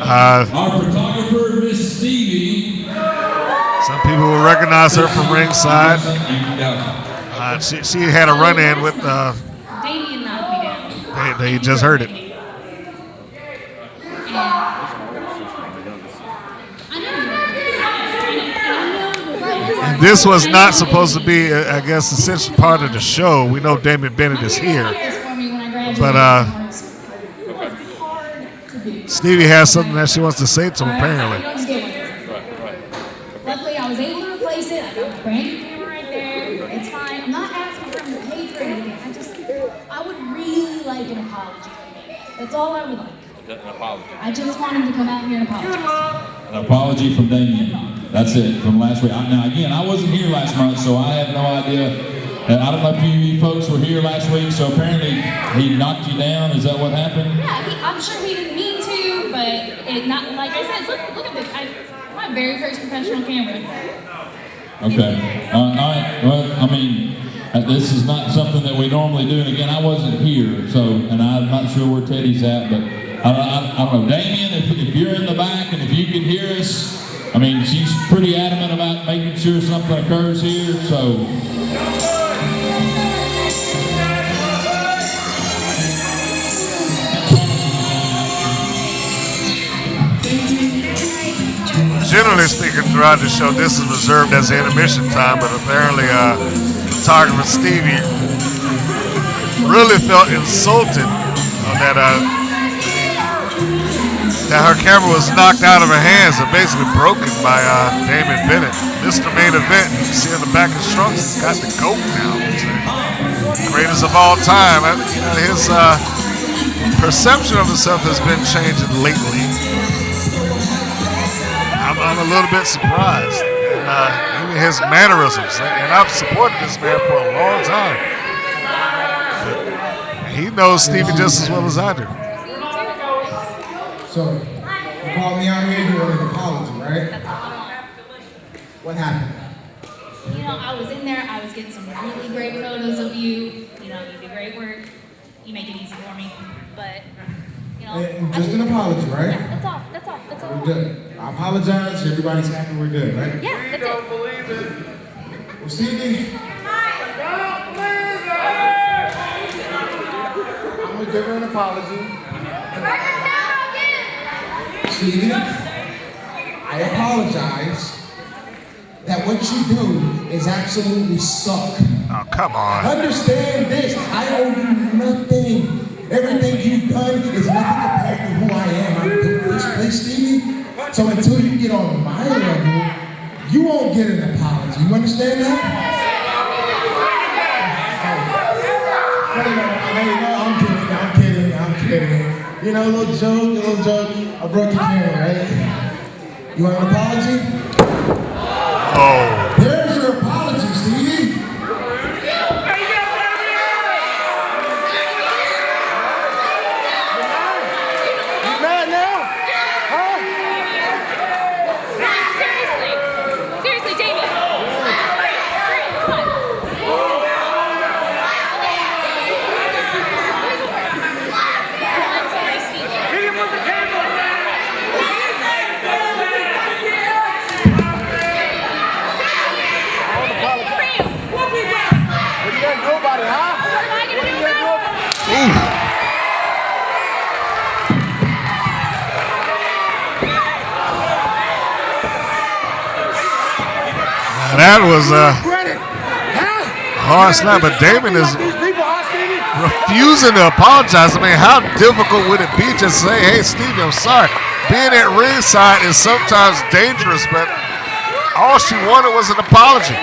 Our photographer, Miss Stevie. Some people will recognize her from ringside. She had a run-in with. Damien knocked me down. They just heard it. And this was not supposed to be, I guess, essential part of the show. We know Damien Bennett is here, but Stevie has something that she wants to say to him, apparently. Luckily, I was able to replace it. I got my brand new camera right there. It's fine. I'm not asking for him to pay for anything. I would really like an apology from him. That's all I would like. An apology. I just want him to come out here and apologize. An apology from Damien. That's it, from last week. Now, again, I wasn't here last month, so I have no idea. I don't know if you folks were here last week, so apparently he knocked you down. Is that what happened? Yeah, I'm sure he didn't mean to, but it not like I said. Look at this. My very first professional camera. Okay. All right. Well, I mean, this is not something that we normally do. And again, I wasn't here, so, and I'm not sure where Teddy's at, but I don't know. Damien, if you're in the back and if you can hear us, I mean, she's pretty adamant about making sure something occurs here, so. Generally speaking, throughout the show, this is reserved as intermission time, but apparently photographer Stevie really felt insulted that her camera was knocked out of her hands and basically broken by Damien Bennett. Mr. Main Event, you see in the back of his trunk, he's got the GOAT now. Greatest of all time. His perception of himself has been changing lately. I'm a little bit surprised. Even his mannerisms. And I've supported this man for a long time. But he knows Stevie just as well as I do. So, you called me out here, you wanted an apology, right? What happened? You know, I was in there. I was getting some really great photos of you. You know, you do great work. You make it easy for me. But, you know. Just an apology, right? Yeah, that's all. We're good. I apologize. Everybody's happy. We're good, right? Yeah, that's it. Well, Stevie, I'm going to give her an apology. Stevie, I apologize that what you do is absolutely suck. Oh, come on. Understand this. I owe you nothing. Everything you've done is nothing compared to who I am. I'm in this place, Stevie. So until you get on my level, you won't get an apology. You understand that? I'm kidding. You know, a little joke. I broke your camera, right? You want an apology? Oh. There's your apology, Stevie. He's mad. That was a hard snap, but Damien is refusing to apologize. I mean, how difficult would it be to say, hey, Stevie, I'm sorry. Being at ringside is sometimes dangerous, but all she wanted was an apology.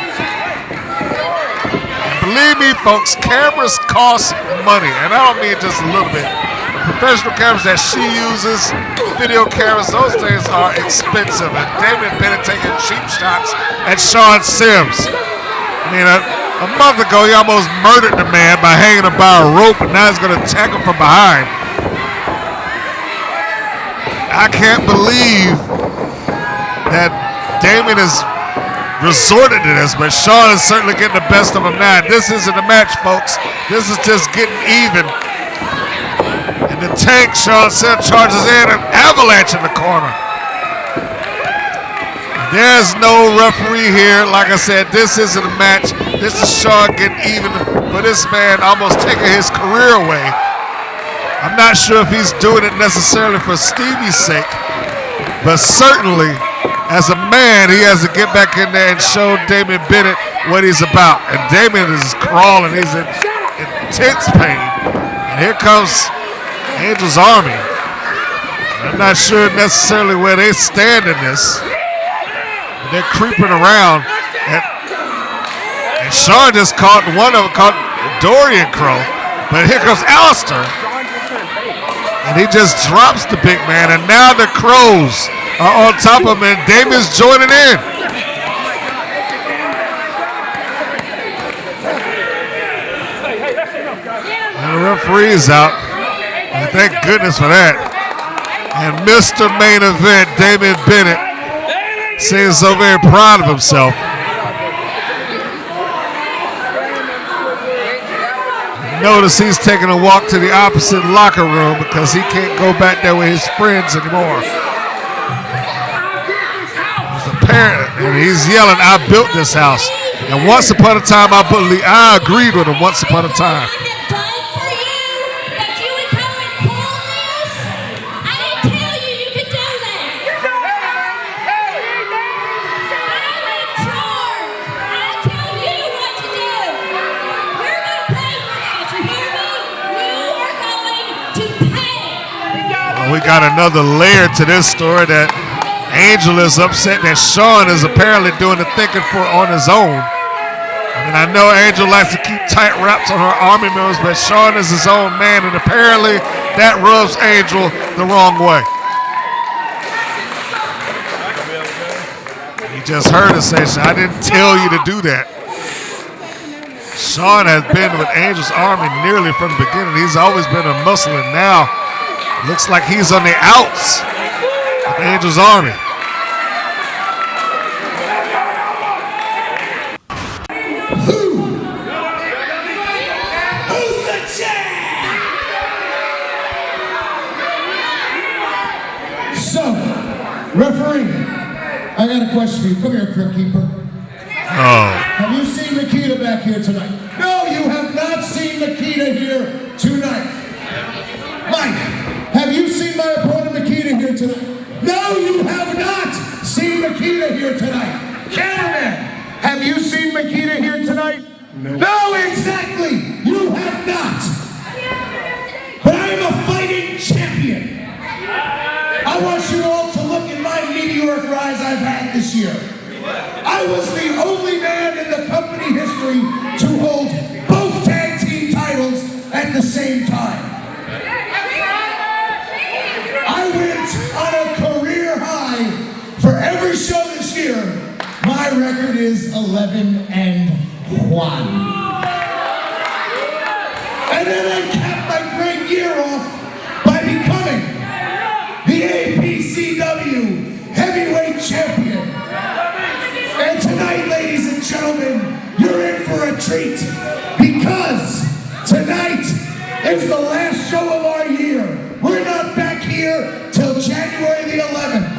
Believe me, folks, cameras cost money, and I don't mean just a little bit. Professional cameras that she uses, video cameras, those things are expensive. And Damien Bennett taking cheap shots at Sean Sims. I mean, a month ago, he almost murdered the man by hanging him by a rope, and now he's going to attack him from behind. I can't believe that Damien has resorted to this, but Sean is certainly getting the best of him now. This isn't a match, folks. This is just getting even. And the tank, Sean Sims, charges in, an avalanche in the corner. There's no referee here. Like I said, this isn't a match. This is Sean getting even for this man, almost taking his career away. I'm not sure if he's doing it necessarily for Stevie's sake, but certainly as a man, he has to get back in there and show Damien Bennett what he's about. And Damien is crawling. He's in intense pain. And here comes Angel's Army. I'm not sure necessarily where they stand in this. They're creeping around. And Sean just caught one of them, caught Dorian Crowe. But here comes Alistair. And he just drops the big man. And now the Crows are on top of him, and Damien's joining in. And the referee is out. And thank goodness for that. And Mr. Main Event, Damien Bennett, seems so very proud of himself. Notice he's taking a walk to the opposite locker room because he can't go back there with his friends anymore. He's a parent, and he's yelling, I built this house. And once upon a time, I agreed with him once upon a time. We got another layer to this story that Angel is upset that Sean is apparently doing the thinking on his own. I mean, I know Angel likes to keep tight wraps on her Army members, but Sean is his own man, and apparently that rubs Angel the wrong way. He just heard her say, I didn't tell you to do that. Sean has been with Angel's Army nearly from the beginning. He's always been a muscle, and now looks like he's on the outs of Angel's Army. Who's the champ? So, referee, I got a question for you. Come here, Crypt Keeper. Oh. Have you seen Makita back here tonight? No, you have not seen Makita here tonight. Mike, have you seen my opponent Makita here tonight? No, you have not seen Makita here tonight. Cameraman, have you seen Makita here tonight? No. No, exactly. You have not. But I am a fighting champion. I want you all to look at my meteoric rise I've had this year. I was the only man in the company history to hold both tag team titles at the same time. I went on a career high for every show this year. My record is 11-1. And then I capped my great year off by becoming the APCW heavyweight champion. And tonight, ladies and gentlemen, you're in for a treat because tonight is the last show of our year. We're not back here till January the 11th.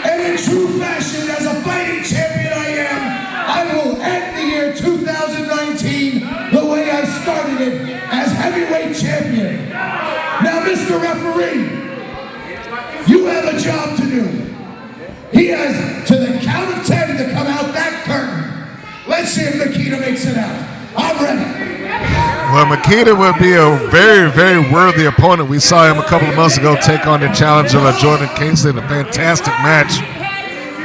And in true fashion, as a fighting champion I am, I will end the year 2019 the way I started it, as heavyweight champion. Now, Mr. Referee, you have a job to do. He has, to the count of 10, to come out that curtain. Let's see if Makita makes it out. I'm ready. Well, Makita would be a very, very worthy opponent. We saw him a couple of months ago take on the challenger Jordan Kingsley in a fantastic match.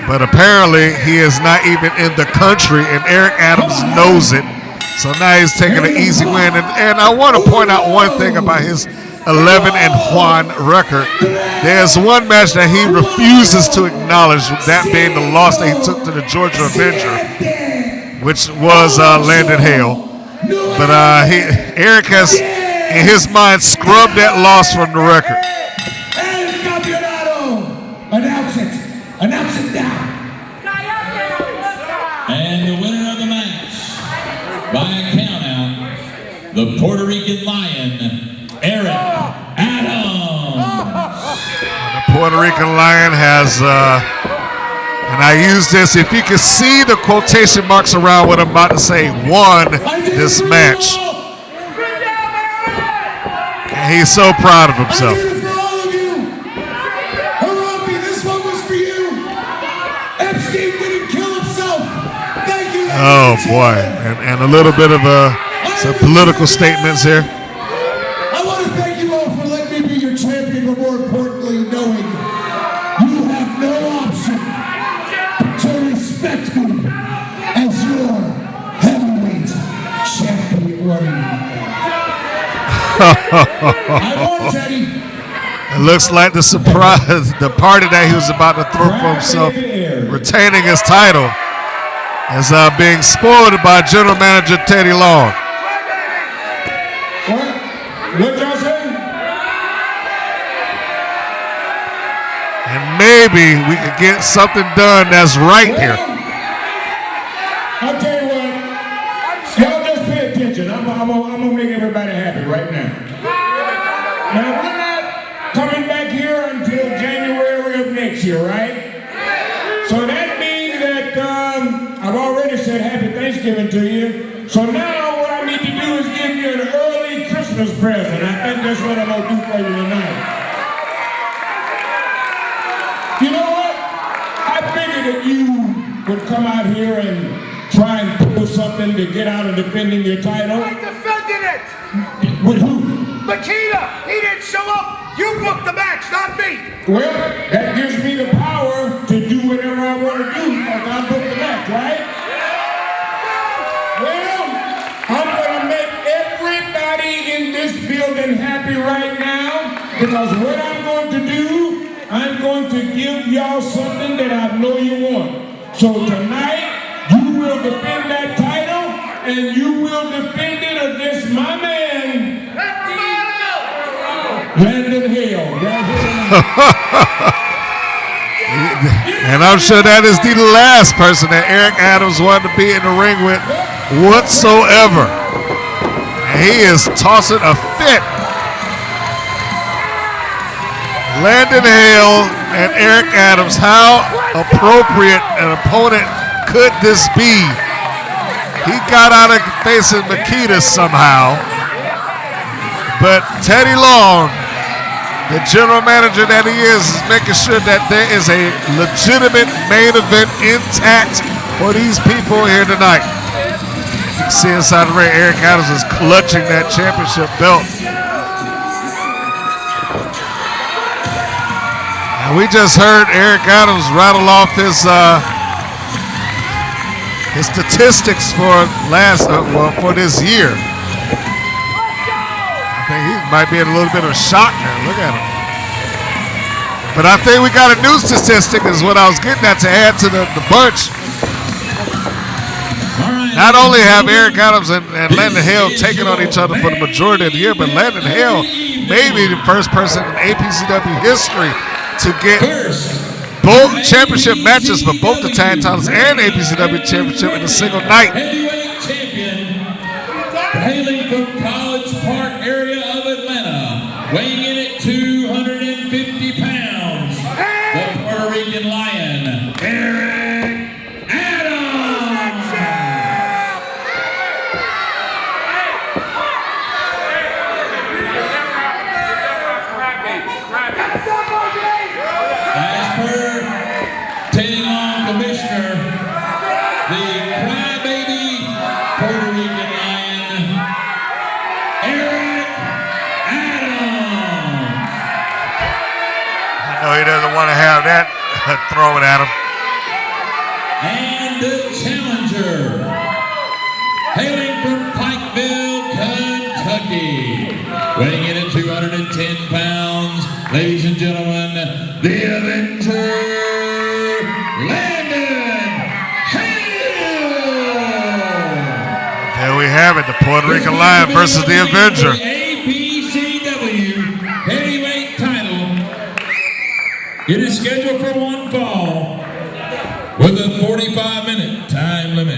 But apparently he is not even in the country, and Eric Adamz knows it. So now he's taking an easy win. And I want to point out one thing about his 11-1 record. There's one match that he refuses to acknowledge, that being the loss that he took to the Georgia Avenger, which was Landon Hale. But Eric has, in his mind, scrubbed that loss from the record. Announce it. Announce it now. And the winner of the match, by a countout, the Puerto Rican Lion, Eric Adamz. The Puerto Rican Lion has, and I use this, if you can see the quotation marks around what I'm about to say, won this match. And he's so proud of himself. Oh boy, and a little bit of some political statements here. I want to thank you all for letting me be your champion, but more importantly, knowing you have no option to respect me as your heavyweight champion. I won, Teddy. It looks like the surprise, the party that he was about to throw for himself, retaining his title, is being spoiled by General Manager Teddy Long. What y'all say? And maybe we could get something done that's right here. I'll tell you what, y'all just pay attention. I'm gonna make everybody happy right now. Now we're not coming back here until January of next year, right? So that means that I've already said happy Thanksgiving to you. So now what I need to do is give you an early Christmas present. I think that's what I'm gonna do for you tonight. You know what? I figured that you would come out here and try and pull something to get out of defending your title. I defended it! With who? Makita! He didn't show up! You booked the match, not me! Well, that gives me the power to do whatever I want to do because I booked the match, right? Well, I'm going to make everybody in this building happy right now because what I'm going to do, I'm going to give y'all something that I know you want. So tonight, you will defend that title and you will defend it against my man, Landon Hale. And I'm sure that is the last person that Eric Adamz wanted to be in the ring with whatsoever. And he is tossing a fit. Landon Hale and Eric Adamz, how appropriate an opponent could this be? He got out of facing Makita somehow. But Teddy Long, the general manager that he is making sure that there is a legitimate main event intact for these people here tonight. You can see inside the ring, Eric Adamz is clutching that championship belt. And we just heard Eric Adamz rattle off his statistics for for this year. I think he might be in a little bit of shock now. Look at him. But I think we got a new statistic is what I was getting at to add to the bunch. Not only have Eric Adamz and Landon Hale taken on each other for the majority of the year, but Landon Hale may be the first person in APCW history to get both championship matches for both the tag titles and APCW championship in a single night. Heavyweight champion, hailing from College Park area of Atlanta, weighing in at 250 pounds, the Puerto Rican Lion, Eric Adamz. As per Teddy Long Commissioner, the crybaby No, he doesn't want to have that thrown at him. And the challenger, hailing from Pikeville, Kentucky, weighing in at 210 pounds, ladies and gentlemen, the Avenger, Landon Hale. There we have it, the Puerto Rican Lion versus the Avenger. APCW heavyweight title. It is scheduled for one fall with a 45-minute time limit.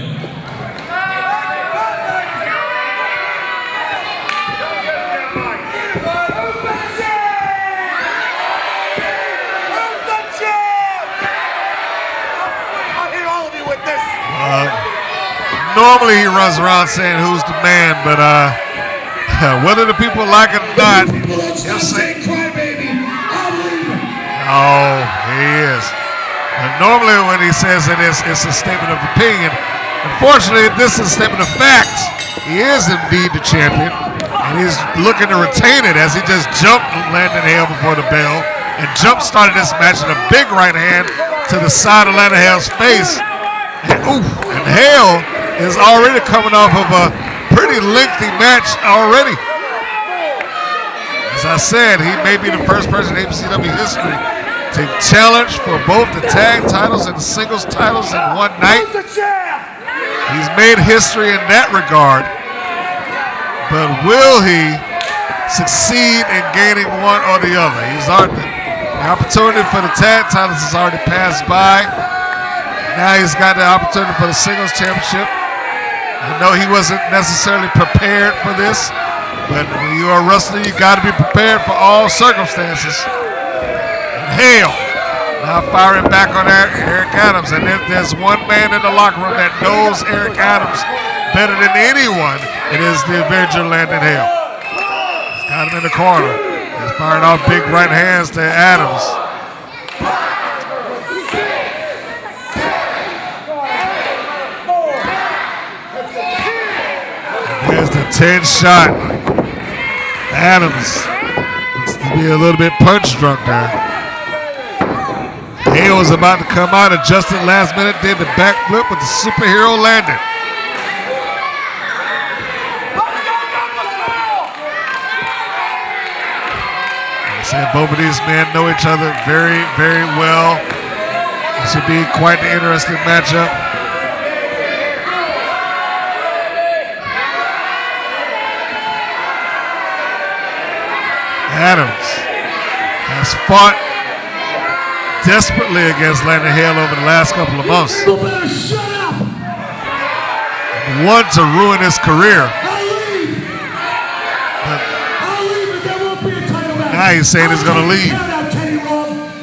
Normally he runs around saying who's the man, but whether the people like it or not, he'll say, oh, he is. And normally when he says it, it's a statement of opinion. Unfortunately, this is a statement of facts. He is indeed the champion, and he's looking to retain it as he just jumped Landon Hale before the bell and jump-started this match with a big right hand to the side of Landon Hale's face. And Hale is already coming off of a pretty lengthy match already. As I said, he may be the first person in APCW history to challenge for both the tag titles and the singles titles in one night. He's made history in that regard, but will he succeed in gaining one or the other? The opportunity for the tag titles has already passed by. Now he's got the opportunity for the singles championship. I know he wasn't necessarily prepared for this, but when you are a wrestler, you got to be prepared for all circumstances. And Hale now firing back on Eric Adamz. And if there's one man in the locker room that knows Eric Adamz better than anyone, it is the Avenger, Landon Hale. He's got him in the corner. He's firing off big right hands to Adamz. There's the 10 shot. Adamz looks to be a little bit punch drunk there. Hale was about to come out, adjusted last minute, did the backflip with the superhero landing. I said both of these men know each other very, very well. It should be quite an interesting matchup. Adamz has fought desperately against Landon Hale over the last couple of months. One to ruin his career. But now he's saying he's going to leave.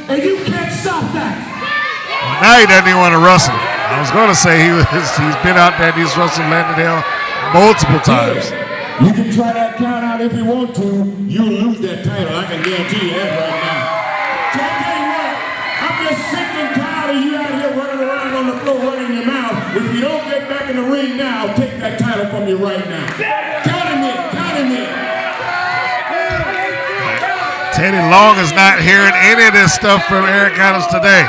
And you can't stop that. Well, now he doesn't even want to wrestle. I was going to say he's been out there and he's wrestled Landon Hale multiple times. You can try that count out if you want to. You'll lose that title. I can guarantee you that right now. So I tell you what, I'm just sick and tired of you out here running around on the floor running your mouth. If you don't get back in the ring now, I'll take that title from you right now. Count him in, count him in. Teddy Long is not hearing any of this stuff from Eric Adamz today.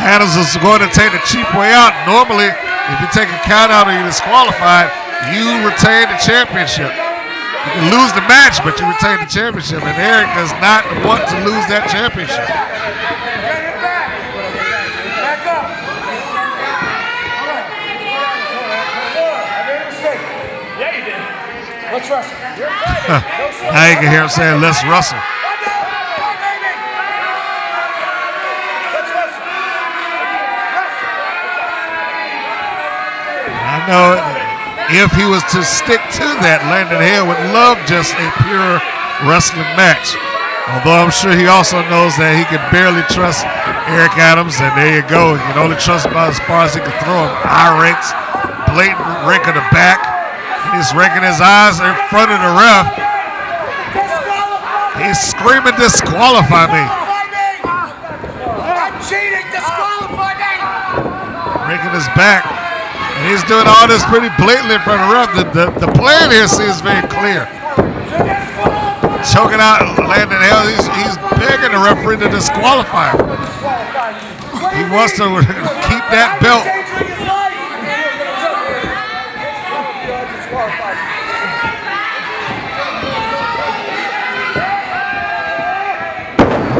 Adamz is going to take the cheap way out. Normally, if you take a count out or you're disqualified, you retain the championship. You can lose the match, but you retain the championship. And Eric does not want to lose that championship. Back up. All right. I made a mistake. Yeah, you did. Let's wrestle. Now you can hear him saying, let's wrestle. I know if he was to stick to that, Landon Hale would love just a pure wrestling match. Although I'm sure he also knows that he can barely trust Eric Adamz, and there you go. You can only trust about as far as he can throw him. Eye rakes, blatant rake of the back. He's raking his eyes in front of the ref. He's screaming, disqualify me. I'm cheating, disqualify me. Raking his back. And he's doing all this pretty blatantly in front of the ref. The plan here seems very clear. Choking out Landon Hale. He's the referee to disqualify him. He wants to keep that belt.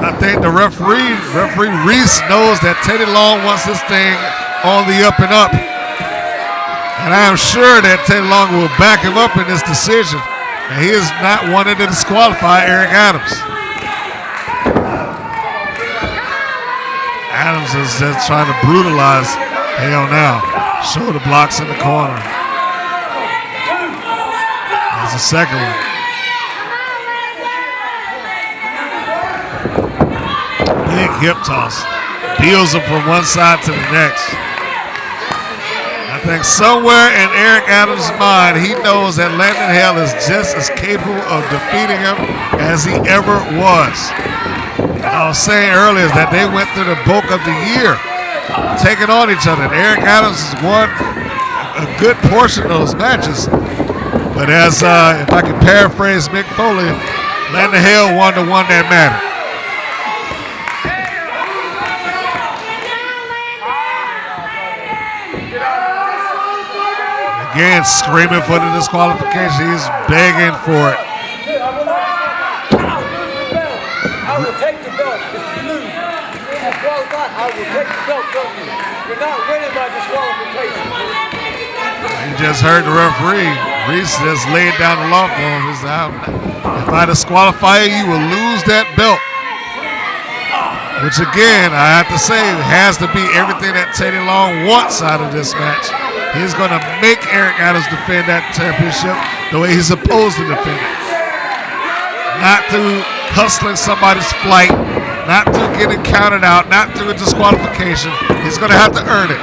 I think the referee Reese knows that Teddy Long wants this thing on the up and up. And I am sure that Teddy Long will back him up in this decision. And he is not wanting to disqualify Eric Adamz. Adamz is just trying to brutalize Hale now. Shoulder blocks in the corner. There's a second one. Big hip toss. Peels him from one side to the next. I think somewhere in Eric Adamz' mind, he knows that Landon Hale is just as capable of defeating him as he ever was. I was saying earlier that they went through the bulk of the year taking on each other. And Eric Adamz has won a good portion of those matches. But as, if I can paraphrase Mick Foley, Landon Hale won the one that mattered. Again, screaming for the disqualification. He's begging for it. I will take the belt if you lose. If you qualify, I will take the belt from you. You're not winning by disqualification. You just heard the referee. Reese just laid down the law for him. He said, if I disqualify you, you will lose that belt. Which again, I have to say, has to be everything that Teddy Long wants out of this match. He's going to make Eric Adamz defend that championship the way he's supposed to defend it. Not through hustling somebody's flight, not through getting counted out, not through a disqualification. He's going to have to earn it.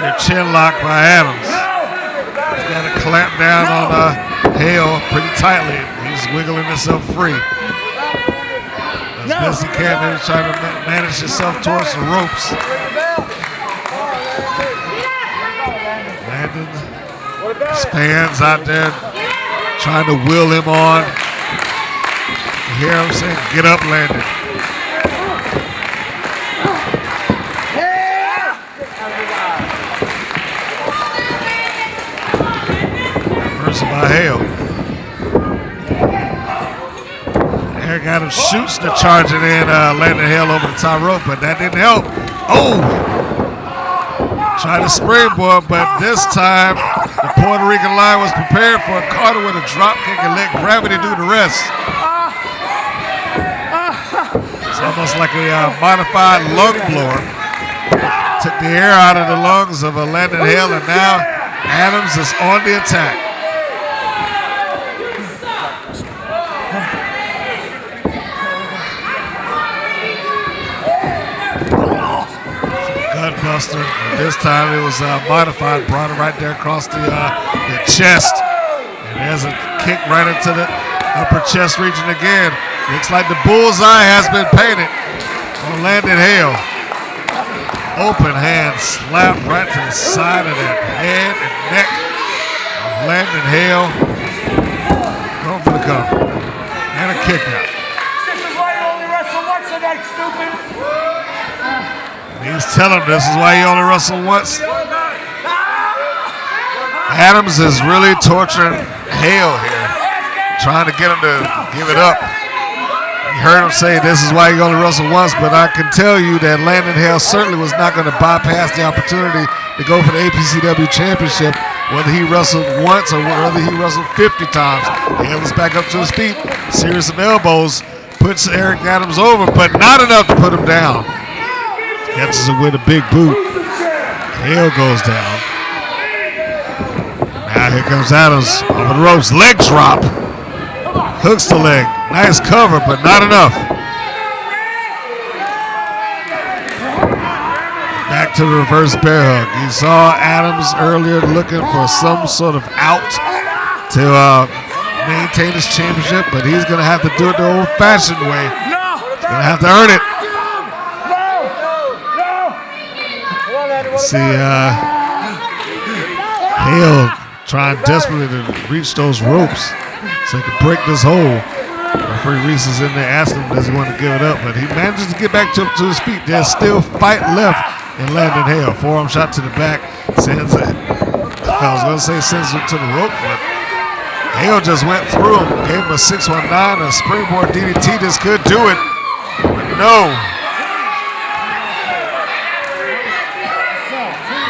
Your chin lock by Adamz. He's got to clamp down on Hale pretty tightly. He's wiggling himself free. As best he can, he's trying to manage himself towards the ropes. Landon, his fans out there trying to will him on. You hear him saying, get up, Landon. Reversal by Hale. Eric Adamz shoots the charging in Landon Hale over the top rope, but that didn't help. Oh! Tried to springboard, but this time the Puerto Rican Lion was prepared for a Carter with a drop kick and let gravity do the rest. It's almost like a modified lung blower. Took the air out of the lungs of Landon Hale, and now Adamz is on the attack. Buster. This time it was modified, brought it right there across the chest. And there's a kick right into the upper chest region again. Looks like the bullseye has been painted on Landon Hale. Open hand slap right to the side of the head and neck of Landon Hale. Going for the cover. And a kick out. This is why you only wrestle once a night, stupid. He's telling him this is why he only wrestled once. Adamz is really torturing Hale here, trying to get him to give it up. You heard him say this is why he only wrestled once, but I can tell you that Landon Hale certainly was not going to bypass the opportunity to go for the APCW championship, whether he wrestled once or whether he wrestled 50 times. Hale is back up to his feet, series of elbows, puts Eric Adamz over, but not enough to put him down. Catches him with a big boot. Hale goes down. Now here comes Adamz over the ropes. Leg drop. Hooks the leg. Nice cover, but not enough. Back to the reverse bear hug. You saw Adamz earlier looking for some sort of out to maintain his championship, but he's going to have to do it the old-fashioned way. He's going to have to earn it. See, Hale trying desperately to reach those ropes. so he can break this hold. Referee Reese is in there asking him, does he want to give it up? But he manages to get back to his feet. There's still fight left in Landon Hale. Forearm shot to the back. Sends it. I was going to say sends him to the rope, but Hale just went through him. Gave him a 619, a springboard DDT. This could do it. But no.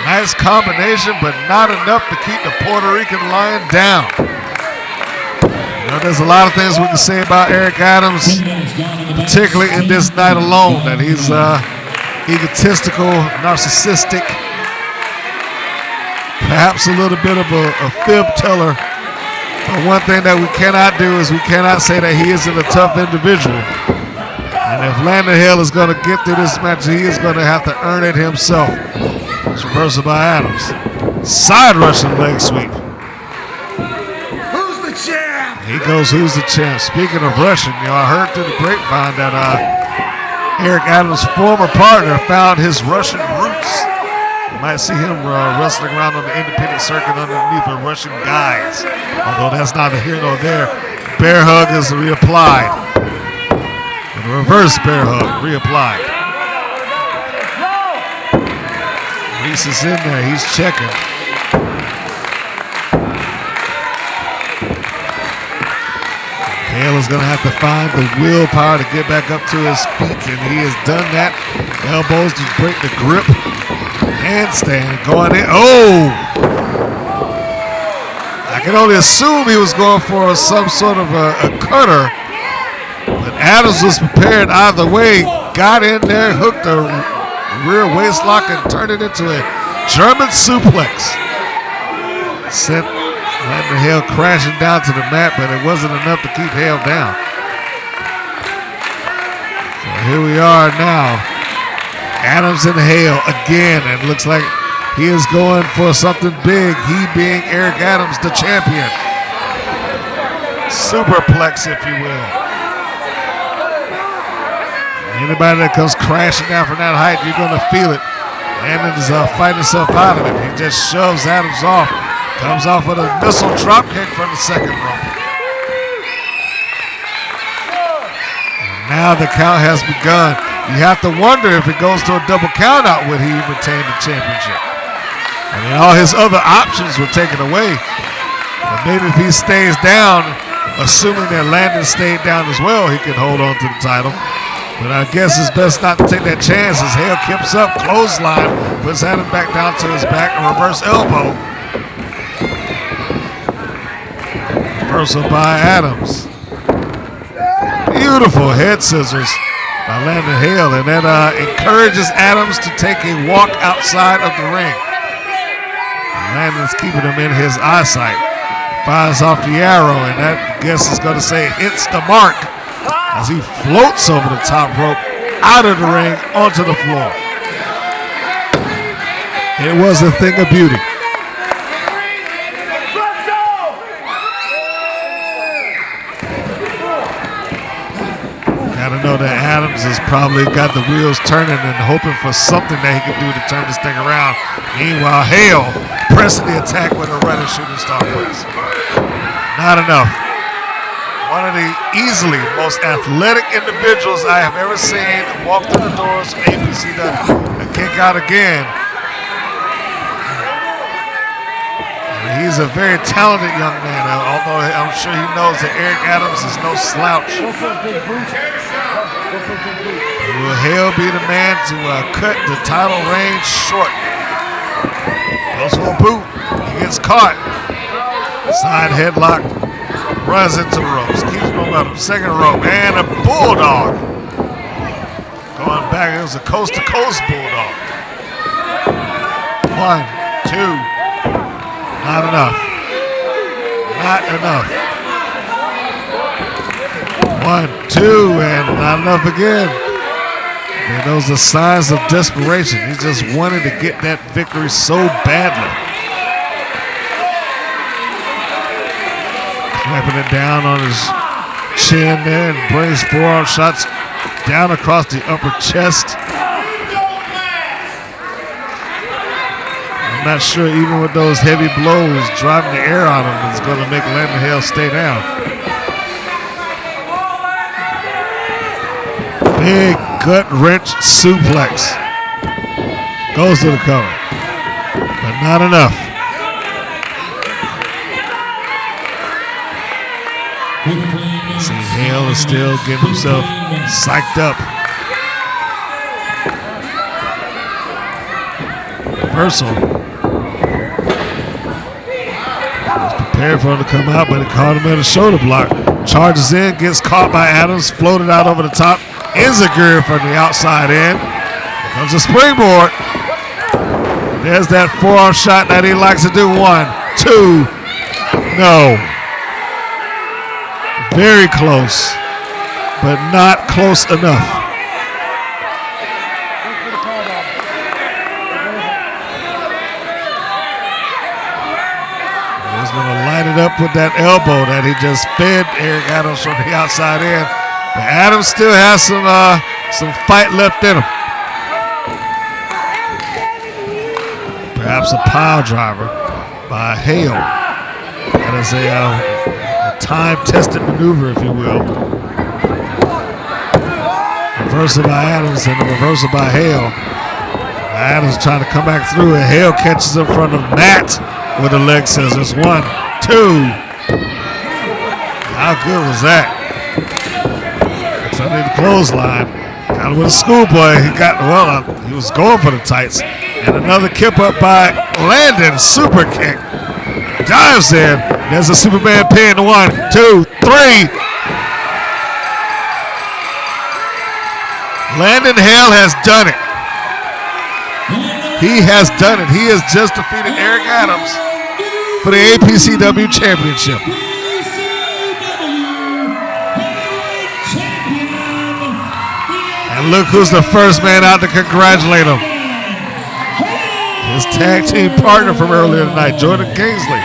Nice combination, but not enough to keep the Puerto Rican Lion down. You know, there's a lot of things we can say about Eric Adamz, particularly in this night alone, that he's egotistical, narcissistic, perhaps a little bit of a fib teller. But one thing that we cannot do is we cannot say that he isn't a tough individual. And if Landon Hale is going to get through this match, he is going to have to earn it himself. It's reversal by Adamz. Side Russian leg sweep. Who's the champ? He goes, who's the champ? Speaking of Russian, you know, I heard through the grapevine that Eric Adamz' former partner found his Russian roots. You might see him wrestling around on the independent circuit underneath the Russian guys. Although that's neither here nor there. Bear hug is reapplied. And the reverse bear hug reapplied. Reese is in there. He's checking. Hale is going to have to find the willpower to get back up to his feet, and he has done that. Elbows to break the grip. Handstand going in. Oh! I can only assume he was going for some sort of a cutter, but Adamz was prepared either way. Got in there, hooked a rear waist lock, and turned it into a German suplex. Sent Landon Hale crashing down to the mat, but it wasn't enough to keep Hale down. So here we are now. Adamz and Hale again, and it looks like he is going for something big. He being Eric Adamz, the champion. Superplex, if you will. Anybody that comes crashing down from that height, you're going to feel it. Landon is fighting himself out of it. He just shoves Adamz off. Comes off with a missile drop kick from the second rope. And now the count has begun. You have to wonder if it goes to a double count out, would he retain the championship? I mean, all his other options were taken away. But maybe if he stays down, assuming that Landon stayed down as well, he can hold on to the title. But I guess it's best not to take that chance as Hale kips up, clothesline, puts Adamz back down to his back, a reverse elbow. Reversal by Adamz. Beautiful head scissors by Landon Hale, and that encourages Adamz to take a walk outside of the ring. Landon's keeping him in his eyesight. Fires off the arrow, and that, I guess, is going to say hits the mark as he floats over the top rope, out of the ring, onto the floor. It was a thing of beauty. Gotta know that Adamz has probably got the wheels turning and hoping for something that he can do to turn this thing around. Meanwhile, Hale pressing the attack with a running shooting star press. Not enough. One of the easily most athletic individuals I have ever seen walk through the doors of APCW and kick out again. And he's a very talented young man, although I'm sure he knows that Eric Adamz is no slouch. Will Hale be the man to cut the title reign short? Goes for a boot. He gets caught. Side headlock. Runs into the ropes, keeps momentum, second rope, and a bulldog. Going back, it was a coast-to-coast bulldog. 1, 2, not enough. Not enough. 1, 2, and not enough again. And those are signs of desperation. He just wanted to get that victory so badly. Slapping it down on his chin there and brings forearm shots down across the upper chest. And I'm not sure even with those heavy blows driving the air out of him is going to make Landon Hale stay down. Big gut wrench suplex. Goes to the cover, but not enough. See, Hale is still getting himself psyched up. Reversal. Was prepared for him to come out, but it caught him at a shoulder block. Charges in, gets caught by Adamz, floated out over the top. Enziguri from the outside in. Here comes a springboard. There's that forearm shot that he likes to do. 1, 2. No. Very close, but not close enough. He's going to light it up with that elbow that he just fed Eric Adamz from the outside in. But Adamz still has some fight left in him. Perhaps a pile driver by Hale. That is a time-tested maneuver, if you will. Reversal by Adamz and a reversal by Hale. Adamz trying to come back through, and Hale catches in front of Matt with the leg scissors. 1, 2. How good was that? It's underneath the clothesline. Got him with a schoolboy. He was going for the tights. And another kip up by Landon. Super kick. Dives in. There's a Superman pin. 1, 2, 3. Landon Hale has done it. He has done it. He has just defeated Eric Adamz for the APCW championship. And look who's the first man out to congratulate him. His tag team partner from earlier tonight, Jordan Kingsley.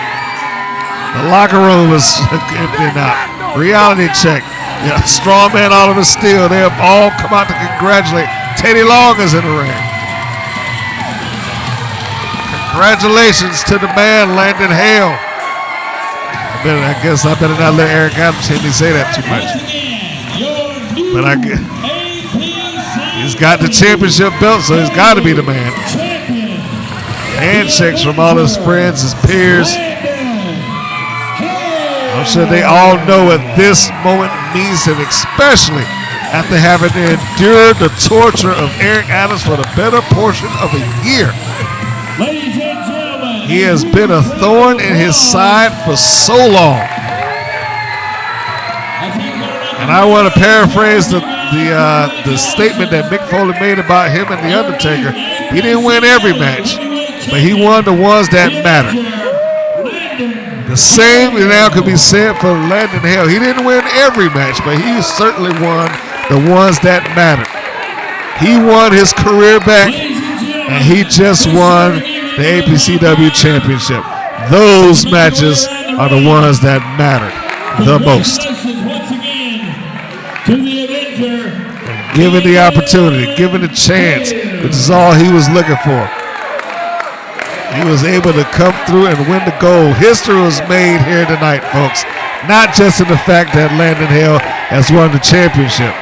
The locker room was emptying out. Reality check. Yeah, Strongman, Oliver Steele, they have all come out to congratulate. Teddy Long is in the ring. Congratulations to the man, Landon Hale. I guess I better not let Eric Adamz hear me say that too much. But he's got the championship belt, so he's got to be the man. Handshakes from all his friends, his peers. I'm sure they all know what this moment means to him, especially after having endured the torture of Eric Adamz for the better portion of a year. He has been a thorn in his side for so long. And I want to paraphrase the statement that Mick Foley made about him and The Undertaker. He didn't win every match, but he won the ones that mattered. The same now could be said for Landon Hale. He didn't win every match, but he certainly won the ones that mattered. He won his career back, and he just won the APCW championship. Those matches are the ones that mattered the most. And given the opportunity, given the chance, which is all he was looking for, he was able to come through and win the gold. History was made here tonight, folks. Not just in the fact that Landon Hale has won the championship,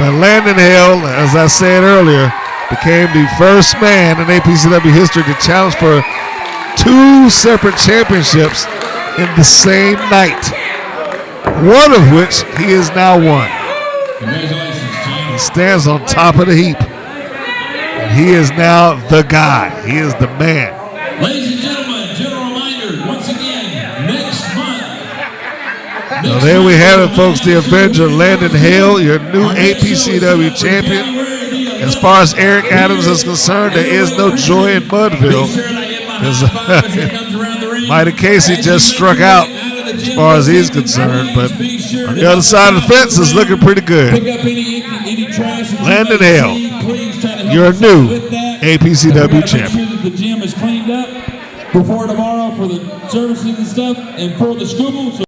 but Landon Hale, as I said earlier, became the first man in APCW history to challenge for 2 separate championships in the same night, one of which he has now won. He stands on top of the heap, and he is now the guy. He is the man. Ladies and gentlemen, general reminder, once again, next month. So there we have it, folks. The Avenger, Landon Hale, your new APCW champion. As far as Eric Adamz is concerned, there is no joy in Mudville, because Mighty Casey just struck out as far as he's concerned. But on the other side of the fence is looking pretty good. Landon Hale, your new APCW champion. The gym is cleaned up before tomorrow for the services and stuff and for the school.